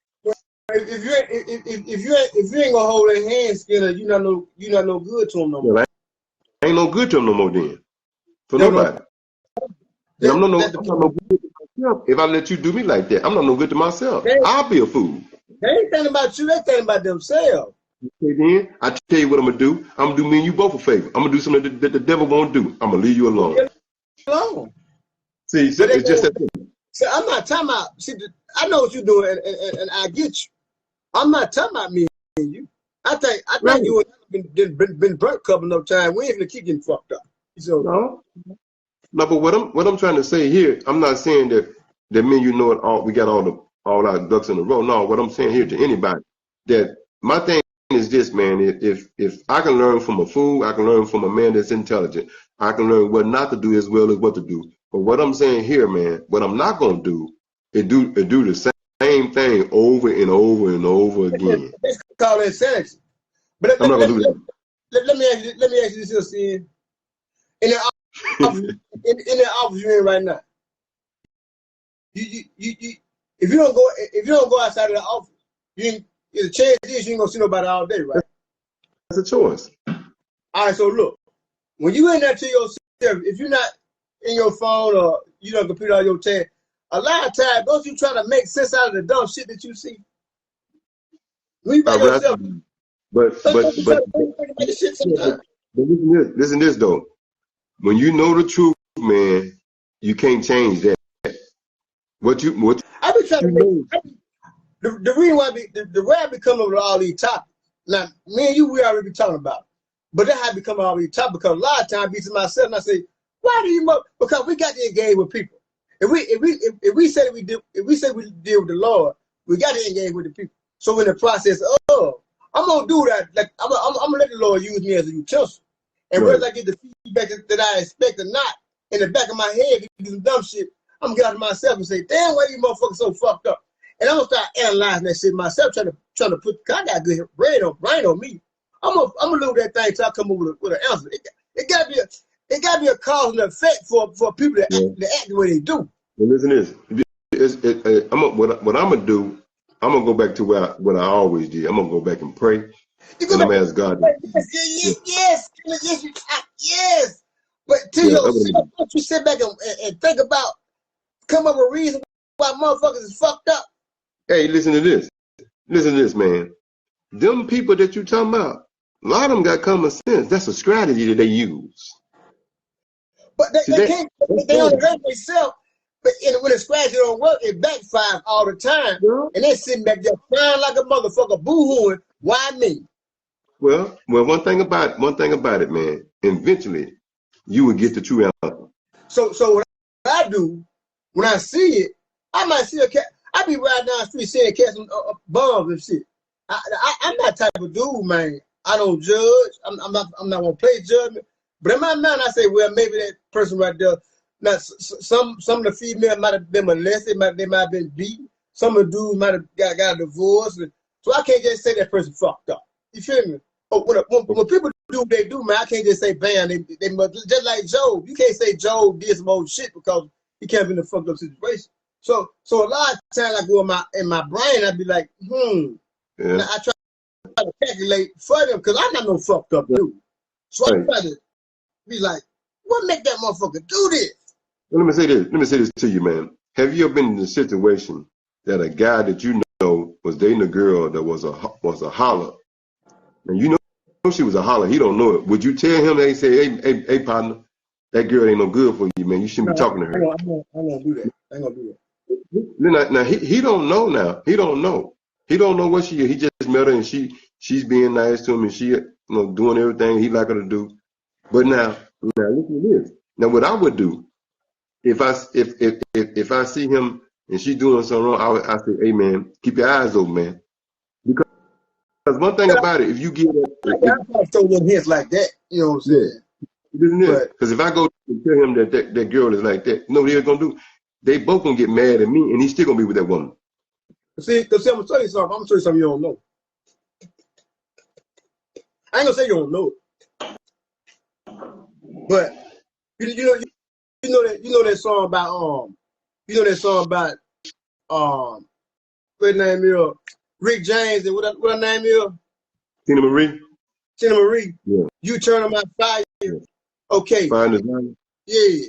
If you ain't gonna hold their hand, Skinner, you not no good to them no more. Yeah, I ain't no good to them no more then. For nobody. And I'm not no good to myself. If I let you do me like that, I'm not no good to myself. I'll be a fool. They ain't thinking about you, they thinking about themselves. Okay, then I tell you what I'm gonna do. I'm gonna do me and you both a favor. I'm gonna do something that the devil won't do. I'm gonna leave you alone. See, so it's just that thing. See, I'm not talking about. See, I know what you're doing, and I get you. I'm not talking about me and you. I think you been burnt a couple of times. We ain't gonna keep getting fucked up. So no, but what I'm trying to say here, I'm not saying that me and you know it all. We got all our ducks in a row. No, what I'm saying here to anybody, that my thing is this, man. If I can learn from a fool, I can learn from a man that's intelligent. I can learn what not to do as well as what to do. But what I'm saying here, man, what I'm not gonna do is do the same thing over and over and over again. It's called insanity. But I'm not gonna do that. Let me ask you this, Ian. In the office you're in right now, you if you don't go outside of the office, the chance is you ain't gonna see nobody all day, right? That's a choice. All right, so look, when you in there to yourself, if you're not in your phone or you don't computer on your tab, a lot of times don't you try to make sense out of the dumb shit that you see? When you by yourself, but listen this though. When you know the truth, man, you can't change that. I be trying to make the reason why the way I be coming with all these topics. Now, me and you, we already be talking about it. But that how I become all these topics because a lot of times I be to myself and I say, why do you because we got to engage with people. If we say we deal with the Lord, we got to engage with the people. So in the process I'm gonna do that, like I'm gonna let the Lord use me as a utensil. And whether I get the feedback that I expect or not, in the back of my head, do some dumb shit, I'm gonna get out of myself and say, damn, why you motherfuckers so fucked up? And I'm gonna start analyzing that shit myself, trying to put, cause I got good brain on me. I'm gonna look at that thing till I come up with an answer. It gotta be a cause and effect for people to act the way they do. Well, listen to this. What I'm gonna do, I'm gonna go back to what I always did. I'm gonna go back and pray. And I'm gonna ask God. Yes. But to yourself, don't you sit back and think about, come up with a reason why motherfuckers is fucked up. Hey, listen to this. Listen to this, man. Them people that you talking about, a lot of them got common sense. That's a strategy that they use. But they can't. They only hurt themselves. But when a strategy don't work, it backfires all the time. Yeah. And they're sitting back there crying like a motherfucker, boo-hooing. Why me? Well, one thing about it, man. Eventually, you will get the true answer. So what I do when I see it, I might see a cat. I be riding down the street seeing cats bombs and shit. I'm that type of dude, man. I don't judge. I'm not gonna play judgment. But in my mind, I say, well, maybe that person right there. Now, some of the females might have been molested. They might have been beaten. Some of the dudes might have got a divorce. So I can't just say that person fucked up. You feel me? But when people do what they do, man, I can't just say, bam, they must, just like Job. You can't say Job did some old shit because he came in a fucked up situation. So a lot of times I go in my brain, I'd be like, And I try to calculate for them because I'm not no fucked up dude. So I try to be like, what make that motherfucker do this? Well, let me say this to you, man. Have you ever been in a situation that a guy that you know was dating a girl that was a holler, and you know she was a holler, he don't know it? Would you tell him? They say, hey, partner, that girl ain't no good for you, man. You shouldn't be No, talking to her. I ain't gonna do that. I ain't gonna do that. Now he don't know now. He don't know. He don't know what she is. He just met her and she's being nice to him and she doing everything he like her to do. But now listen to this. Now what I would do if I see him and she doing something wrong, I say, hey man, keep your eyes open, man. Because one thing about it, if you get I probably throw little hints like that. You know what I'm saying? because if I go and tell him that girl is like that, you know what they're gonna do? They both gonna get mad at me, and he's still gonna be with that woman. See, because I'm gonna tell you something. I'm gonna tell you something you don't know. I ain't gonna say you don't know it, but you know that song about what name is Rick James and what her name is Tina Marie. Yeah. You turn on my fire. Yeah. Okay. Fire design. Yeah.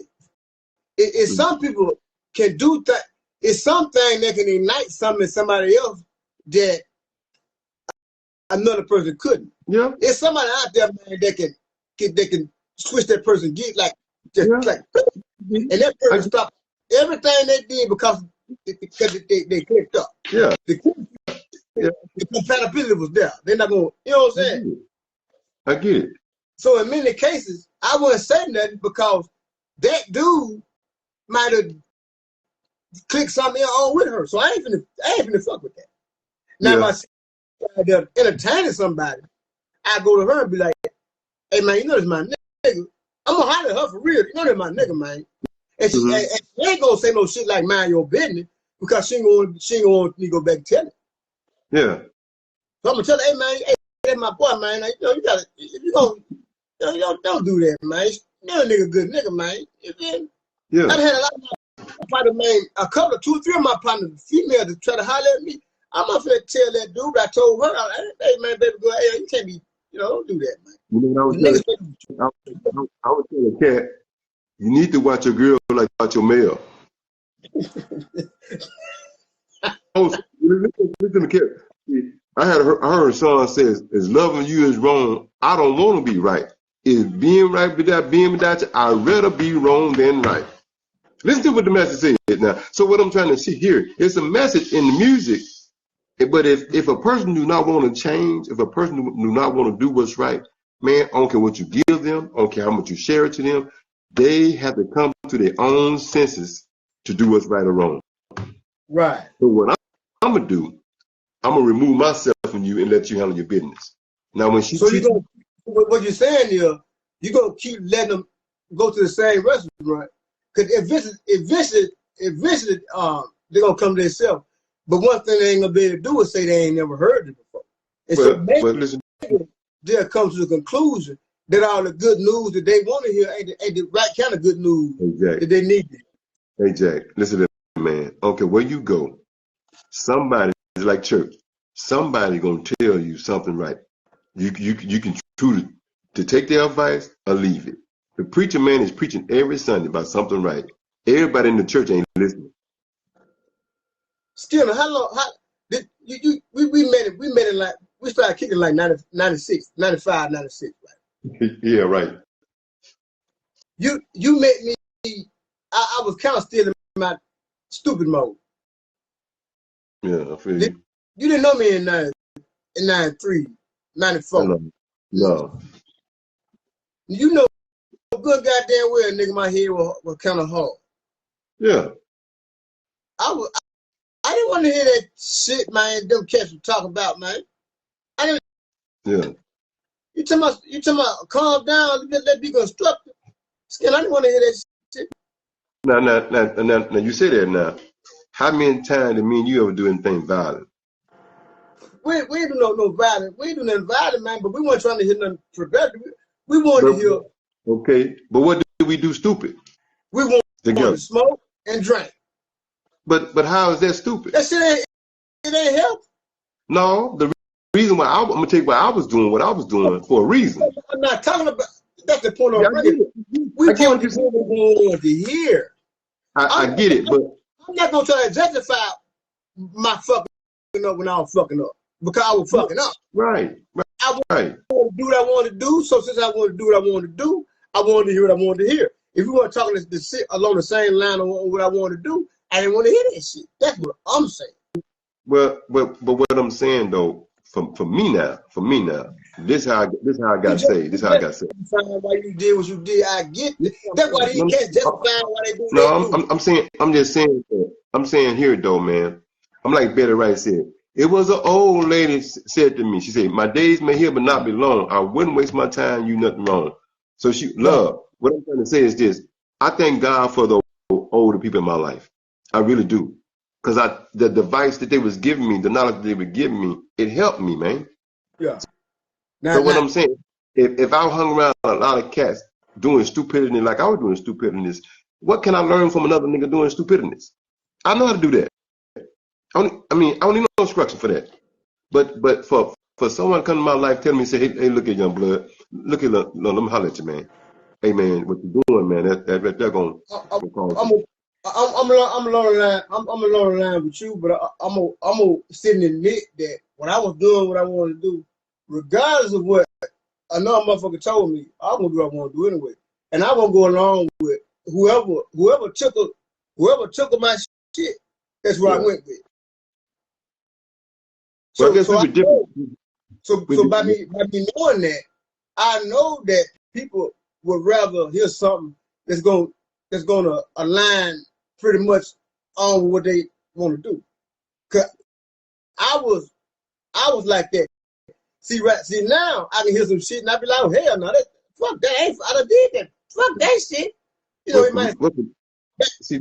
It's some people can do that. It's something that can ignite something in somebody else that another person couldn't. Yeah. It's somebody out there, man, that can switch that person get like and that person stop everything they did because they clicked up. Yeah. The compatibility was there. They're not gonna, you know what I'm saying? I get it. So in many cases, I wouldn't say nothing because that dude might have clicked something on with her. So I ain't finna fuck with that. Now if I see entertaining somebody, I go to her and be like, hey man, you know this my nigga. I'm gonna holler at her for real. You know this my nigga, man. And she ain't gonna say no shit like mind your business because she ain't gonna want me to go back and tell it. Yeah. So I'm gonna tell her, hey man, that's my boy, man. Like, you gotta, don't do that, man. You're a nigga, good nigga, man. Yeah. I had a lot of my partners, man, two or three of my partners, female, to try to holler at me. I'm not finna tell that dude. I told her, hey man, baby girl, hey, you can't be, don't do that, man. You know what I was telling Cat, you need to watch your girl like you watch your male. Listen to Cat. I heard her son says, as loving you is wrong, I don't want to be right. Is being right without being without you, I'd rather be wrong than right. Listen to what the message says now. So what I'm trying to see here, it's a message in the music. But if a person do not want to change, if a person do not want to do what's right, man, I don't care what you give them, I don't care how much you share it to them, they have to come to their own senses to do what's right or wrong. Right. So what I'm going to do, I'm going to remove myself from you and let you handle your business. Now, when she... So what you're saying is, you're going to keep letting them go to the same restaurant. Because eventually, they're going to come to themselves. But one thing they ain't going to be able to do is say they ain't never heard it before. And so maybe they'll come to the conclusion that all the good news that they want to hear ain't the right kind of good news that they need. Hey, Jack, listen to that, man. Okay, where you go, somebody, it's like church, somebody going to tell you something right. You can choose to take their advice or leave it. The preacher man is preaching every Sunday about something right. Everybody in the church ain't listening. Still, how long? We met in like, we started kicking like 96, 95, 96. Right? Yeah, right. You met me. I was kind of still in my stupid mode. Yeah, I feel you. You didn't know me in 93, 94. No. You know good goddamn well, nigga, my head was kind of hard. Yeah. I didn't want to hear that shit, man, them cats were talking about, man. I didn't. Yeah. You talking about calm down, let be constructive. Skin, I didn't want to hear that shit. Now, you say that now. How many times did me and you ever do anything violent? We ain't do no violent. We ain't do nothing violent, man, but we weren't trying to hear nothing productive. We wanted to hear. Okay, but what did we do stupid? We wanted to smoke and drink. But how is that stupid? That shit ain't help. No, the reason why I'm gonna tell you what I was doing for a reason. I'm not talking about. That's the point I'm bringing. We wanted to hear. I get it, but I'm not gonna try to justify my fucking up when I was fucking up because I was fucking up. Right. I wanted to do what I wanted to do. So since I wanted to do what I wanted to do, I wanted to hear what I wanted to hear. If you want to talk this shit along the same line of what I want to do, I didn't want to hear that shit. That's what I'm saying. Well, but what I'm saying though, for me now, this how I got saved. This how I got saved. Why you did what you did, I get it. That's why these cats justify why they do what No, they do. I'm just saying. I'm saying here though, man. I'm like Betty Wright said. It was an old lady said to me. She said, "My days may here, but not be long. I wouldn't waste my time. You nothing wrong." So love. What I'm trying to say is this: I thank God for the older people in my life. I really do, because the advice that they was giving me, the knowledge that they were giving me, it helped me, man. Yeah. So what I'm saying, if I hung around a lot of cats doing stupidity like I was doing stupidity, what can I learn from another nigga doing stupidity? I know how to do that. I don't need no instruction for that. But for someone to come to my life telling me, say, hey, look at young blood, look at let me holler at you, man. Hey man, what you doing, man? They're going. I'm along the line with you, but I'm gonna sit and admit that when I was doing what I wanted to do, regardless of what another motherfucker told me, I'm gonna do what I want to do anyway, and I won't go along with whoever took my shit. That's what I went with. So, well, I guess we were different. So by me knowing that, I know that people would rather hear something that's gonna align pretty much on what they want to do. 'Cause I was like that. See now I can hear some shit and I be like, oh, hell no, fuck that, I done did that. Fuck that shit. You know, back in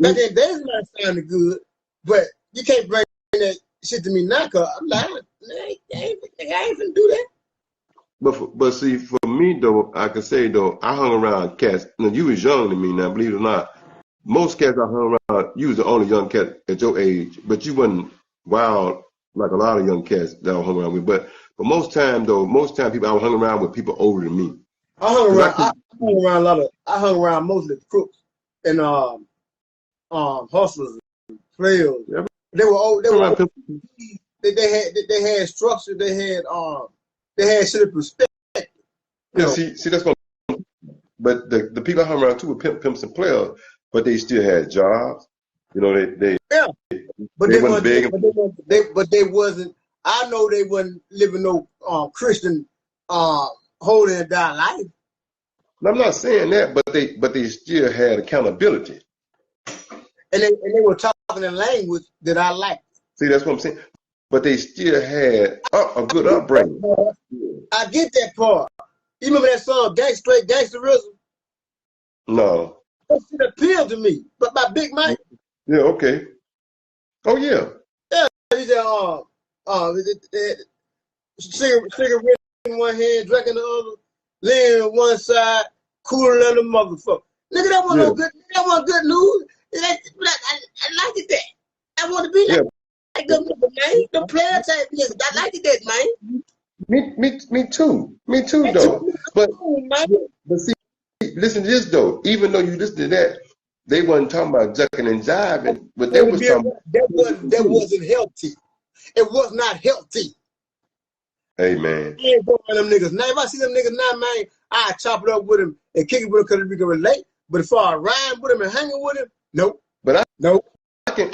the days it might sound good, but you can't bring that shit to me now, cause I'm like, I ain't finna do that. But see, for me though, I can say though, I hung around cats. Now you was young to me now, believe it or not. Most cats I hung around, you was the only young cat at your age, but you wasn't wild like a lot of young cats that I hung around with. But most time people I hung around with people older than me. I hung around mostly crooks and hustlers and players. Yeah. They were old. They had structure. They had shit in perspective. Yeah, see that's what. But the people I hung around too were pimps and players, but they still had jobs. You know, they wasn't big. But they wasn't. I know they wasn't living no Christian holy and die life. I'm not saying that, but they still had accountability. And they were talking in language that I liked. See, that's what I'm saying. But they still had a good upbringing. I get that part. You remember that song, Straight Gangsterism? No. That shit appealed to me. But by Big Mike. Yeah, okay. Oh, yeah. Yeah, he said, cigarette in one hand, drinking the other, laying on one side, cooler than a motherfucker. Nigga, that wasn't good news. I liked it that. I want to be like them nigga, man. The player type nigga. I liked it that, man. Me too. Me too, though. But see, listen to this, though. Even though you listen to that, they wasn't talking about jucking and jiving, but they was talking. That wasn't healthy. It was not healthy. Hey, man. I ain't going to them niggas. Now, if I see them niggas now, man, I chop it up with them and kick it with them because we can relate. But if I ride with them and hang with them, nope. But I can kick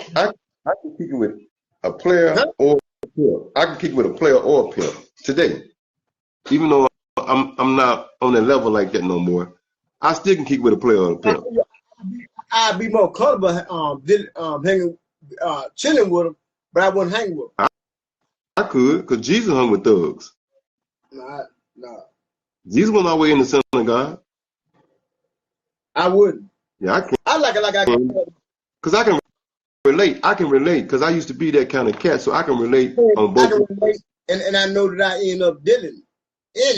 it with a player or a pimp. I can kick it with a player or a pimp today. Even though I'm not on that level like that no more, I still can kick with a player or a pimp. I'd be more comfortable chilling with them, but I wouldn't hang with them. I could, because Jesus hung with thugs. No. Jesus wasn't always in the Son of God. I wouldn't. Yeah, I can. I like it like I can. Because I can relate. I can relate because I used to be that kind of cat, so I can relate on both. I can relate, and I know that I end up dealing and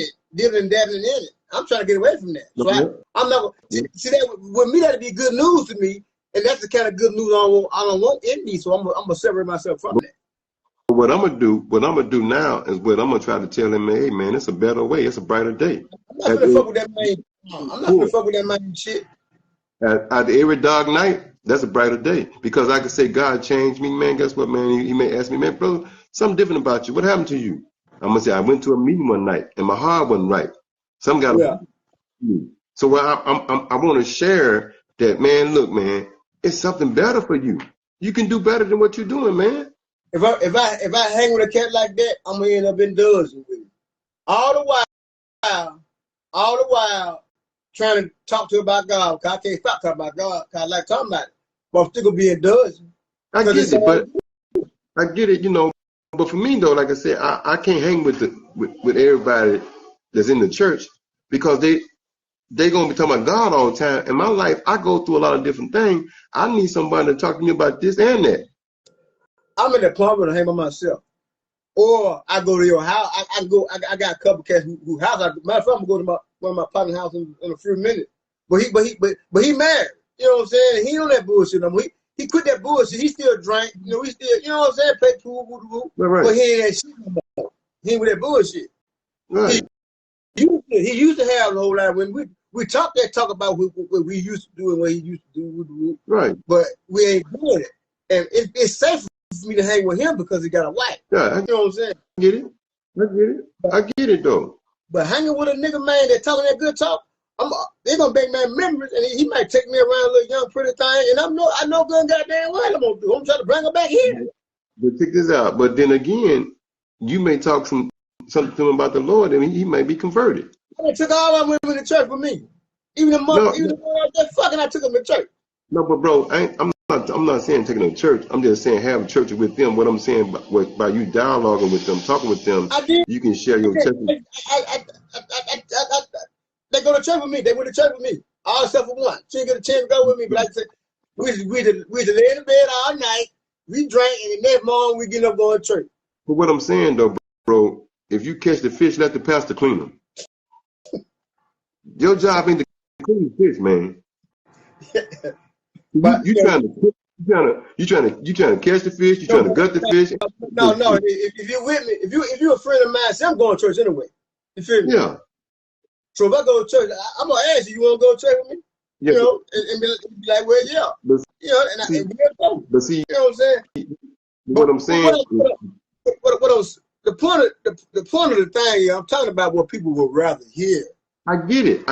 dabbling in it. I'm trying to get away from that. So I'm not see that with me. That'd be good news to me, and that's the kind of good news I don't want in me. So I'm gonna separate myself from that. What I'm gonna do now is what I'm gonna try to tell him. Hey, man, it's a better way. It's a brighter day. I'm not gonna fuck with that man. I'm not gonna fuck with that man shit. At every dark night, that's a brighter day because I can say God changed me, man. Guess what, man? He may ask me, man, brother, something different about you. What happened to you? I'm gonna say I went to a meeting one night and my heart wasn't right. Something got So I want to share that, man. Look, man, it's something better for you. You can do better than what you're doing, man. If I hang with a cat like that, I'm gonna end up in dozens with him. All the while, trying to talk to her about God. Cause I can't stop talking about God. Cause I like talking about it. But I'm still gonna be in dozens. I get it, you know. But for me though, like I said, I can't hang with everybody that's in the church because they gonna be talking about God all the time. In my life, I go through a lot of different things. I need somebody to talk to me about this and that. I'm in the plumber to hang by myself. Or I go to your house. I got a couple cats who house. Matter of fact, I'm gonna go to one of my partner's house in a few minutes. But he married. You know what I'm saying? He on that bullshit no more. He quit that bullshit. He still drank. You know, he still, you know what I'm saying, play pool, Right. But he ain't that shit no more. He ain't with that bullshit. Right. He used to have a whole lot when we talk about what we used to do and what he used to do. Right. But we ain't doing it. And it's safe for me to hang with him because he got a wife. Yeah, you know what I'm saying? I get it though. But hanging with a nigga, man, that talking that good talk, they're gonna make man memories, and he might take me around a little young pretty thing, and I know good goddamn what I'm gonna do. I'm trying to bring her back here. But check this out. But then again, you may talk something to him about the Lord, and he may be converted. I took all my women to church with me, even the mother, even the one I was just fucking. I took them to church. No, but bro, I'm not saying taking them to church. I'm just saying have church with them. What I'm saying by you dialoguing with them, talking with them, you can share your testimony. They go to church with me. They went to church with me. All except for one. She didn't get a chance to go with me. But like I said, we just lay in the bed all night. We drank, and the next morning we get up going to church. But what I'm saying though, bro, if you catch the fish, let the pastor clean them. Your job ain't to clean the fish, man. But you trying to catch the fish. You trying to gut the fish. No. If you're with me, if you're a friend of mine, see, I'm going to church anyway. You feel me? Yeah. So if I go to church, I'm gonna ask you want to go to church with me? Yeah, you know, and be like, well, yeah. But, you know, and we'll go. But see, you know what I'm saying? What I'm saying. The point of the thing is, I'm talking about what people would rather hear. I get it.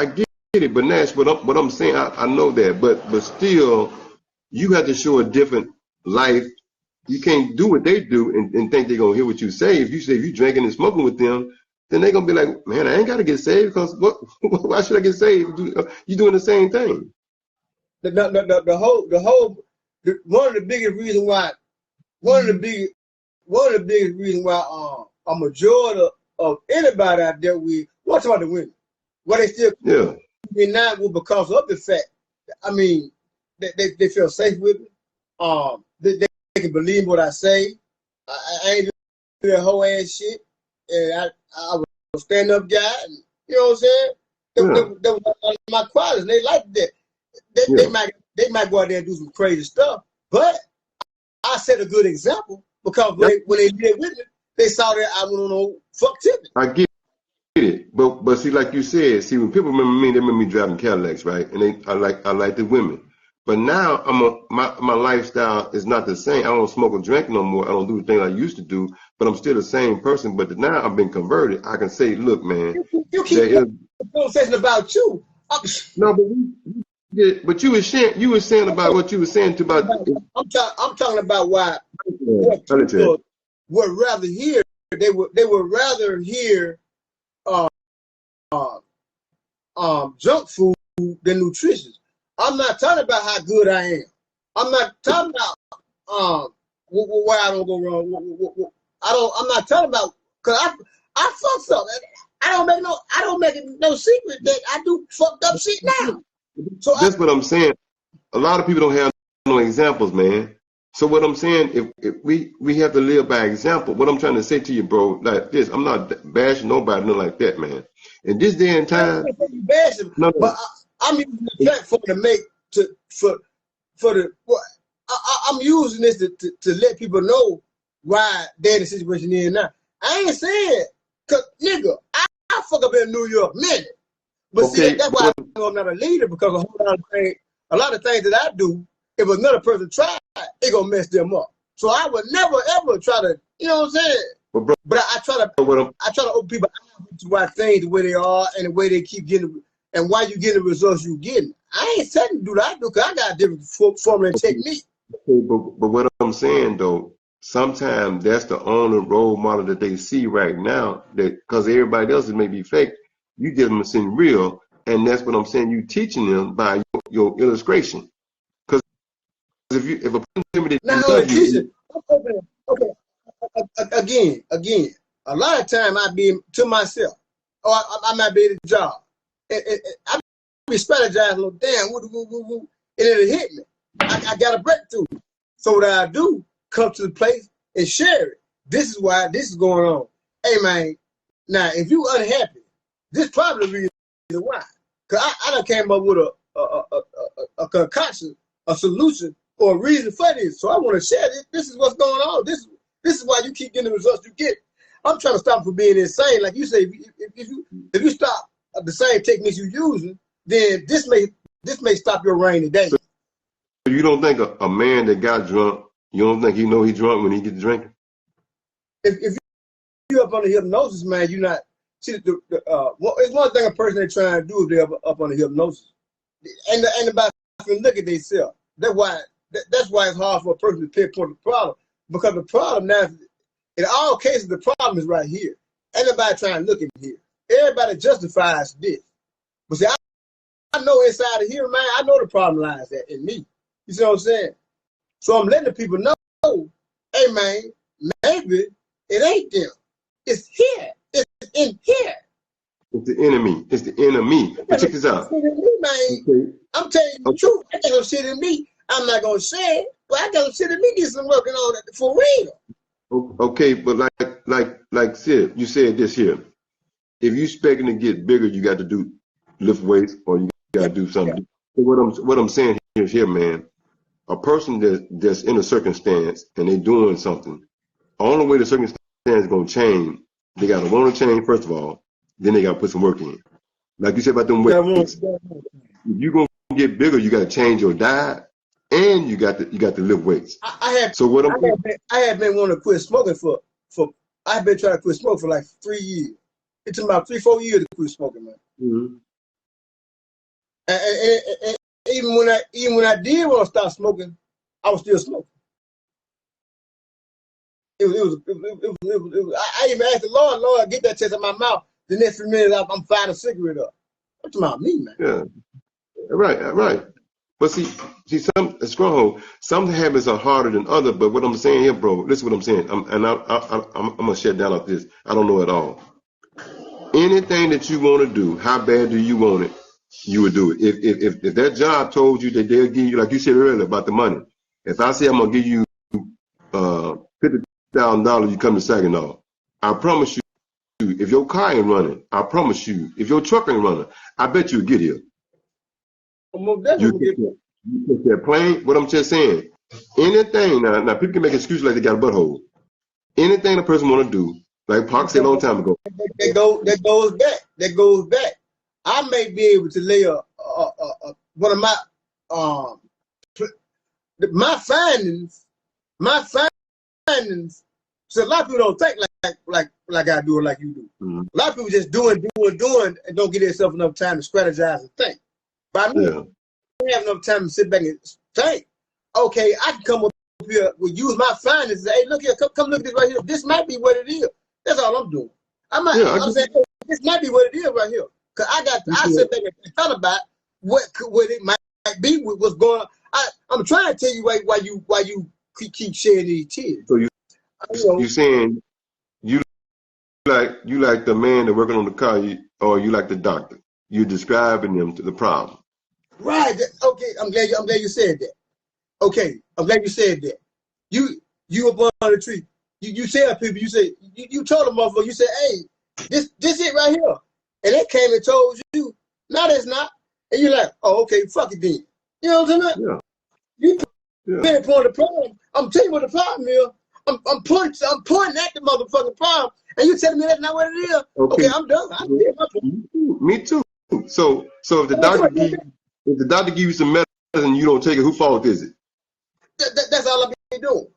But Nash, what I'm saying, I know that, but still, you have to show a different life. You can't do what they do and think they're gonna hear what you say. If you drinking and smoking with them, then they're gonna be like, man, I ain't gotta get saved because why should I get saved? You're doing the same thing. One of the biggest reasons why a majority of anybody I dealt with, what's about the women? Why they still be not because of the fact, I mean, they feel safe with me. They can believe what I say. I ain't do that whole ass shit. And I was a stand-up guy. And, you know what I'm saying? They were my qualities. They like that. They might go out there and do some crazy stuff. But I set a good example because when they did with me, they saw that I went on no fuck tipping. I get it. But see, like you said, when people remember me, they remember me driving Cadillacs, right? And I like the women. But now my lifestyle is not the same. I don't smoke or drink no more. I don't do the thing I used to do, but I'm still the same person. But now I've been converted. I can say, look, man, you keep a conversation about you. No, but you were saying about what you were saying about. I'm talking about why people would rather hear. They would rather hear junk food than nutritious. I'm not talking about how good I am. I'm not talking about why I don't go wrong. I'm not talking about because I fucked up. I don't make it no secret that I do fucked up shit now. So that's what I'm saying. A lot of people don't have no examples, man. So what I'm saying, if we have to live by example. What I'm trying to say to you, bro, like this, I'm not bashing nobody, nothing like that, man. In this day and time, but I'm using the platform to make I'm using this to let people know why they're in the situation they're in now. I ain't saying, cause nigga, I fuck up in New York, minute. But see, that's why I'm not a leader because a lot of things that I do, if another person try, it gonna mess them up. So I would never ever try to, you know what I'm saying? But I try to open people eyes to why things the way they are and the way they keep getting. and why you getting the results you getting. I ain't saying to do that because I got a different formula and technique. Okay, but what I'm saying though, sometimes that's the only role model that they see right now. That because everybody else is maybe fake, you give them something real, and that's what I'm saying. You teaching them by your illustration. Because if a person tell me that Not they only love you, teaching, okay, again, a lot of time I be to myself, or I might be at a job, and I be strategizing, like, damn, and it'll hit me. I got a breakthrough. So what I do, come to the place and share it. This is why this is going on. Hey man, now if you unhappy, this probably the reason why. Cause I done came up with a concoction, a solution, or a reason for this. So I want to share this. This is what's going on. This is why you keep getting the results you get. I'm trying to stop from being insane. Like you say, if you stop the same techniques you're using, then this may stop your rainy day. so you don't think a man that got drunk, you don't think he know he drunk when he gets drinking? If you're up on the hypnosis, man, you're not. See, it's one thing a person ain't trying to do if they're up on the hypnosis, and about to look at themselves. That's why it's hard for a person to pinpoint the problem, because the problem now, in all cases, the problem is right here. Ain't nobody trying to look in here. Everybody justifies this, but see, I know inside of here, man, I know the problem lies in me. You see what I'm saying? So I'm letting the people know, hey man, maybe it ain't them. It's here. It's in here. It's the enemy. It's the enemy. But check this out. Me, man. Okay. I'm telling you the truth. I got some shit in me. I'm not gonna say it, but I got some shit in me. Get some working on that for real. Okay, but like Sid, you said this here. If you expecting to get bigger, you got to do lift weights or you got to do something. Yeah. So what I'm saying here, man, a person that's in a circumstance and they doing something, the only way the circumstance is gonna change, they gotta want to change first of all, then they gotta put some work in. Like you said about them weights, if you gonna get bigger, you gotta change your diet and you got to lift weights. I have been wanting to quit smoking for I've been trying to quit smoking for like 3 years. It took about 3-4 years to quit smoking, man. Mm-hmm. And even when I did want to stop smoking, I was still smoking. I even asked the Lord, get that taste out of my mouth. The next few minutes, I'm firing a cigarette up. What's about me, man? Yeah, right. But see, some stronghold. Some habits are harder than others. But what I'm saying here, bro, listen what I'm saying. I'm gonna shut down off this. I don't know at all. Anything that you want to do, how bad do you want it? You would do it. If that job told you that they'll give you, like you said earlier about the money. If I say I'm gonna give you $50,000, you come to Saginaw. I promise you, if your car ain't running, I promise you, if your truck ain't running, I bet you'll get here. You take that plane. What I'm just saying, anything now people can make excuses like they got a butthole. Anything a person want to do, like Park said a long time ago. That goes back. I may be able to lay one of my findings. So a lot of people don't think like I do or like you do. Mm-hmm. A lot of people just doing, and don't give themselves enough time to strategize and think. By me, I don't have enough time to sit back and think. Okay, I can come up here, use my findings and say, hey, look here, come look at this right here. This might be what it is. That's all I'm doing. I'm saying, hey, this might be what it is right here. Because I sit back and thought about what it might be, what's going on. I'm trying to tell you why you keep sharing these tears. So you saying you like the man that working on the car, or you like the doctor? You're describing them to the problem. Right. Okay. I'm glad you said that. Okay. I'm glad you said that. You up on the tree. You tell people. You say you told them motherfucker. You said, hey, this it right here, and they came and told you. No, that's not. And you're like, oh, okay, fuck it then. You know what I'm saying? Yeah. You pinpoint the problem. I'm telling you what the problem is. I'm pointing at the motherfucking problem, and you telling me that's not what it is. Okay, I'm done. I did my point. Me too. So if the doctor give you some medicine and you don't take it, whose fault is it? That's all I be doing.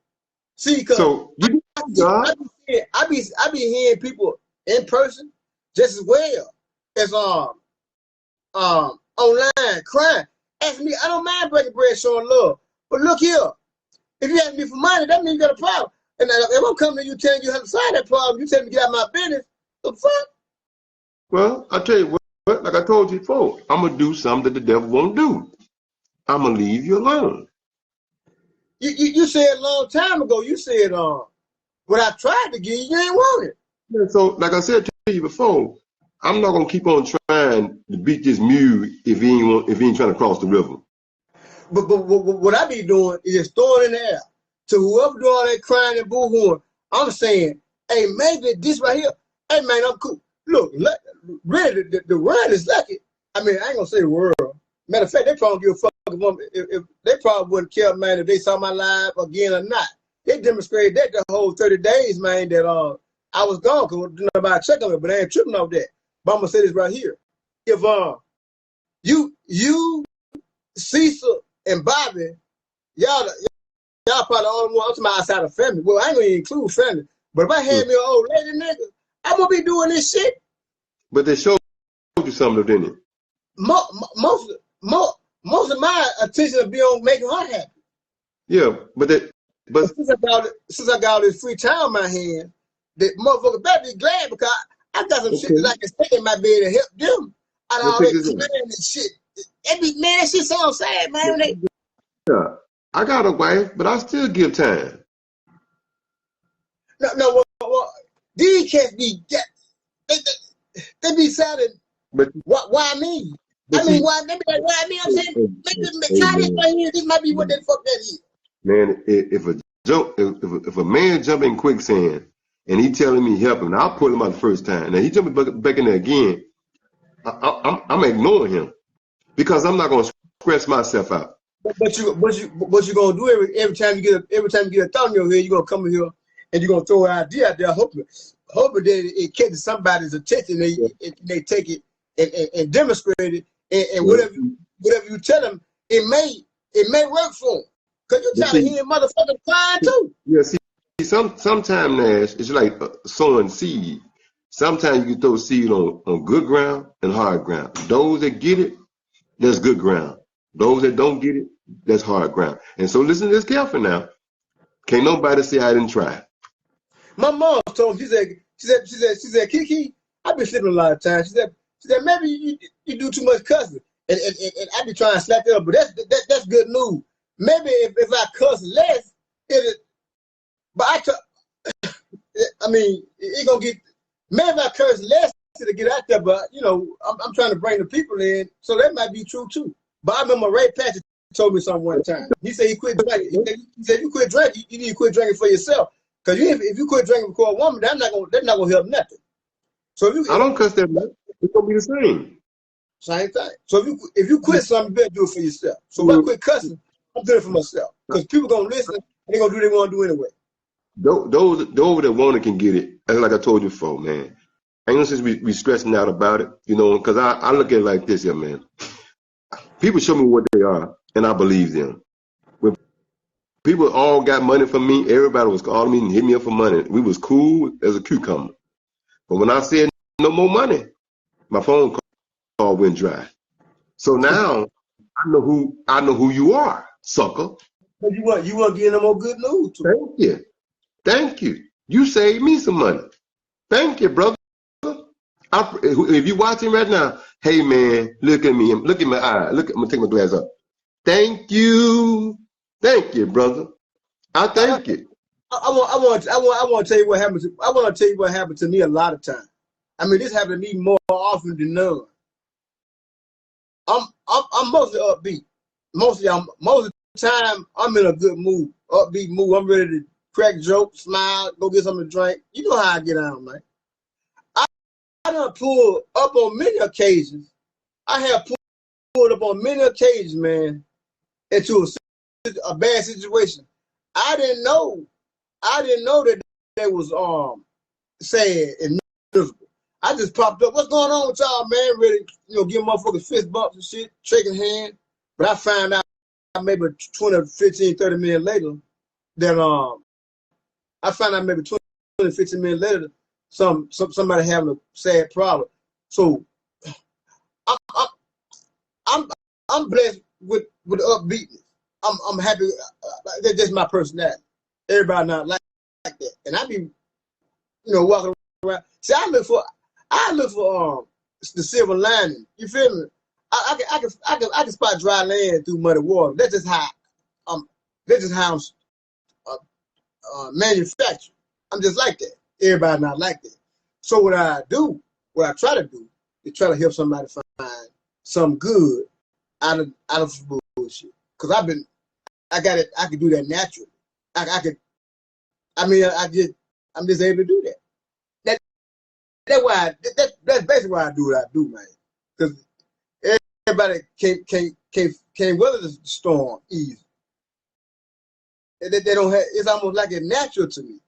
See, cause I be hearing people in person just as well as online crying, asking me, I don't mind breaking bread, showing love. But look here, if you ask me for money, that means you got a problem. And if I'm coming to you telling you how to solve that problem, you tell me to get out of my business, the fuck? Well, I tell you what, like I told you before, I'm gonna do something that the devil won't do. I'm gonna leave you alone. You said a long time ago, you said, what I tried to give you, you ain't want it. Yeah, so, like I said to you before, I'm not gonna keep on trying to beat this mule if he ain't trying to cross the river. But what I be doing is just throwing it in the air to whoever do all that crying and boo-hooing. I'm saying, hey, maybe this right here, hey, man, I'm cool. Look, really, the world is lucky. I mean, I ain't gonna say the world. Matter of fact, they probably give a fuck if they probably wouldn't care, man, if they saw my live again or not. They demonstrated that the whole 30 days, man, that I was gone because nobody check on me, but I ain't tripping off that. But I'm gonna say this right here. If you, Cecil, and Bobby, y'all probably the only one I'm talking about outside of family. Well, I ain't gonna include family. But if I had me an old lady nigga, I'm gonna be doing this shit. But they showed you something, didn't it? Most of my attention will be on making her happy. Yeah, but since I got all this free time in my hand, the motherfucker better be glad because I got some shit that I can say in my bed to help them out of all that crying and shit. Man, that shit sounds sad, man. Yeah, I got a wife, but I still give time. No, these cats be they be sounding. But why me? I mean, why they be like, why me? I'm saying, this might be what the fuck that is. Man, if a man jump in quicksand and he telling me help him, I'll pull him out the first time. Now he jumping back in there again. I'm ignoring him because I'm not gonna stress myself out. But you gonna do every time you get a thought in your head, you're gonna come in here and you're gonna throw an idea out there, hoping that it catches somebody's attention. They take it and demonstrate it, and whatever you tell them, it may work for them. Cause you trying to hear motherfuckers crying too. Yeah, see, sometimes Nash, it's like sowing seed. Sometimes you can throw seed on good ground and hard ground. Those that get it, that's good ground. Those that don't get it, that's hard ground. And so listen to this careful now. Can't nobody say I didn't try. My mom told me, she said, Kiki, I've been sleeping a lot of times. She said, maybe you do too much cussing. And I be trying to slap that up, but that's good news. Maybe if I cuss less, but I mean, it gonna get. Maybe if I curse less, it'll get out there. But you know, I'm trying to bring the people in, so that might be true too. But I remember Ray Patrick told me something one time. He said he quit drinking. He said you quit drinking, you need to quit drinking for yourself. Because if you quit drinking for a woman, that's not gonna help nothing. So I don't cuss that much. It's gonna be the same. Same thing. So if you quit something, you better do it for yourself. So if I quit cussing, I'm doing it for myself. Because people gonna listen, and they're gonna do what they want to do anyway. Those that want it can get it. That's like I told you before, man. Ain't no sense we stressing out about it, you know, because I look at it like this here, man. People show me what they are, and I believe them. When people all got money from me, everybody was calling me and hit me up for money. We was cool as a cucumber. But when I said no more money, my phone call went dry. So now I know who you are, sucker. But you want to get no more good news too. Thank you. You saved me some money. Thank you, brother. If you're watching right now, hey man, look at me. Look at my eye. I'm gonna take my glass up. Thank you, brother. I thank you. I want to tell you what happened. I want to tell you what happened to me a lot of times. I mean, this happened to me more often than none. I'm mostly upbeat. Most of the time, I'm in a good mood, upbeat mood. I'm ready to crack jokes, smile, go get something to drink. You know how I get on, man. I done pulled up on many occasions. I have pulled up on many occasions, man, into a bad situation. I didn't know that they was sad and miserable. I just popped up. What's going on with y'all, man? Ready, give motherfuckers fist bumps and shit, shaking hands. But I found out maybe 20, 15, 30 minutes later that I found out maybe 20, 15 minutes later somebody having a sad problem. So I'm blessed with upbeatness. I'm happy. That's just my personality. Everybody not like that, and I be walking around. See, I look for the silver lining. You feel me? I can spot dry land through muddy water. Um that's just how I'm manufactured. I'm just like that. Everybody not like that. So what I try to do, is try to help somebody find some good out of bullshit. Cause I got it. I can do that naturally. I could. I mean, I'm just able to do that. That's why. That's basically why I do what I do, man. Because everybody can't weather the storm easy. They don't have. It's almost like it's natural to me,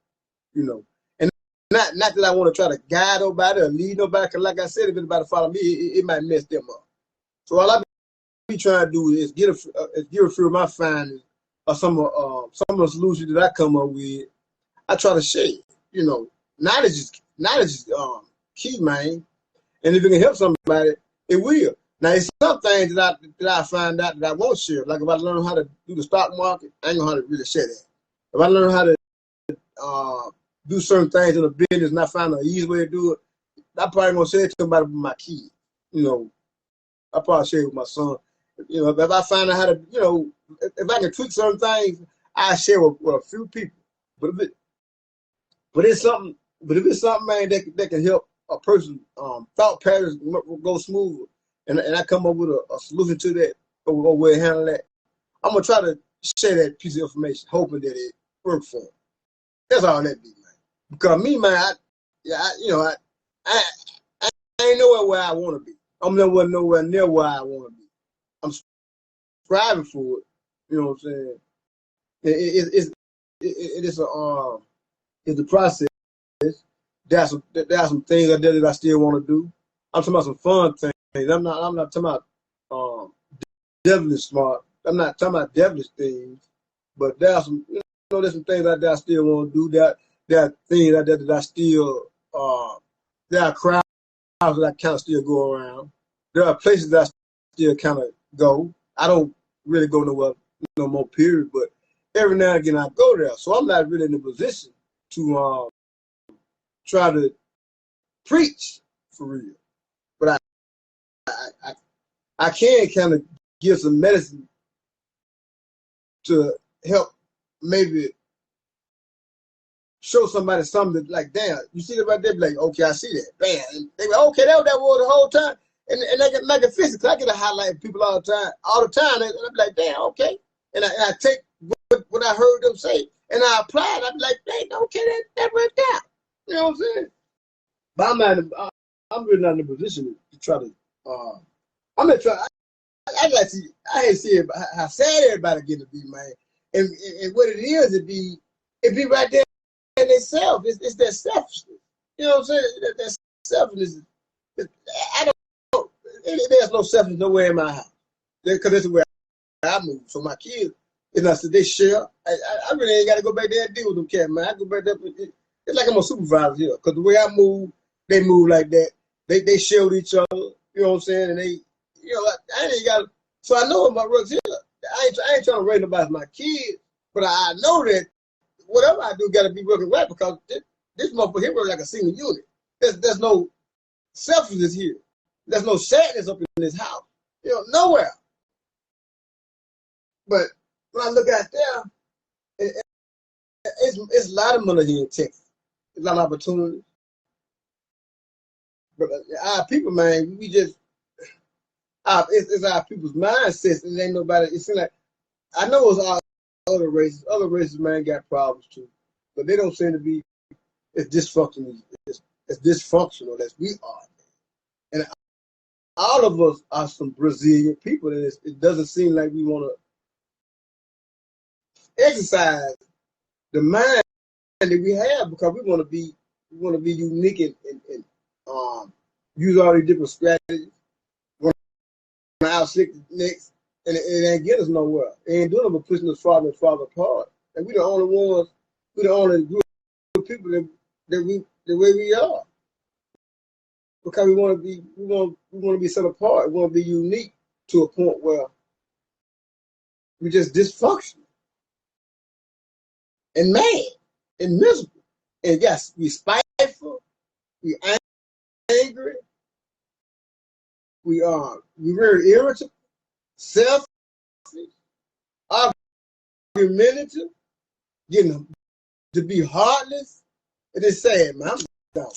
And not that I want to try to guide nobody or lead nobody. Cause like I said, if anybody follow me, it might mess them up. So all I be trying to do is get a few of my findings or some of the solutions that I come up with. I try to share. Knowledge is key, man. And if it can help somebody, it will. Now, it's some things that I find out that I won't share. Like if I learn how to do the stock market, I ain't gonna know how to really share that. If I learn how to do certain things in a business and I find an easy way to do it, I probably gonna share it to somebody with my kids. I probably share it with my son. If I find out how to, if I can tweak certain things, I share with a few people. But if it's something, man, that can help a person thought patterns go smoother, and I come up with a solution to that or way to handle that, I'm gonna try to share that piece of information, hoping that it works for them. That's all that be, man. Because me, man, I ain't nowhere where I want to be. I'm nowhere near where I want to be. I'm striving for it. You know what I'm saying? It's a process. There are some things I did that I still want to do. I'm talking about some fun things. I'm not talking about devilish smart. I'm not talking about devilish things. But there are some there's some things that I still want to do. There are things that I still there are crowds that I kind of still go around. There are places that I still kind of go. I don't really go nowhere no more, period. But every now and again I go there. So I'm not really in a position to try to preach for real. But I can kind of give some medicine to help maybe show somebody something like, damn, you see that right there? Be like, okay, I see that. Bam. And they be like, okay, that was the whole time. And they can make it physical. I get to highlight people all the time. And I be like, damn, okay. And I take what I heard them say and I apply it. I be like, dang, okay, that worked out. You know what I'm saying? But I'm really not in a position to try to. I'm gonna try. I like to. I hate to see how sad everybody getting to be, man. And what it is, it be right there in itself. It's that selfishness. You know what I'm saying? That selfishness. I don't. There's no selfishness nowhere in my house because that's the way I move. So my kids, they share. I really ain't got to go back there and deal with them cats, man. I go back there. It's like I'm a supervisor here because the way I move, they move like that. They share with each other. You know what I'm saying? And they, I ain't got. So I know my roots here. I ain't trying to raise nobody as my kids, but I know that whatever I do got to be working right because this motherfucker here work like a single unit. There's no selfishness here. There's no sadness up in this house. Nowhere. But when I look out there, it's a lot of money here in Texas. There's a lot of opportunities. But our people, man, we just it's our people's mindsets, and ain't nobody. It seems like I know it's all other races. Other races, man, got problems too, but they don't seem to be as dysfunctional as dysfunctional as we are. And all of us are some Brazilian people, and it doesn't seem like we want to exercise the mind that we have because we want to be unique and use all these different strategies. Out slick next, and it ain't get us nowhere. It ain't doing it but pushing us farther and farther apart. And we the only group of people that we the way we are. Because we want to be set apart. We want to be unique to a point where we just dysfunctional and mad and miserable. And yes, we spiteful, we angry, we very irritable, selfish, argumentative, getting to be heartless. It is sad, man. I'm gone.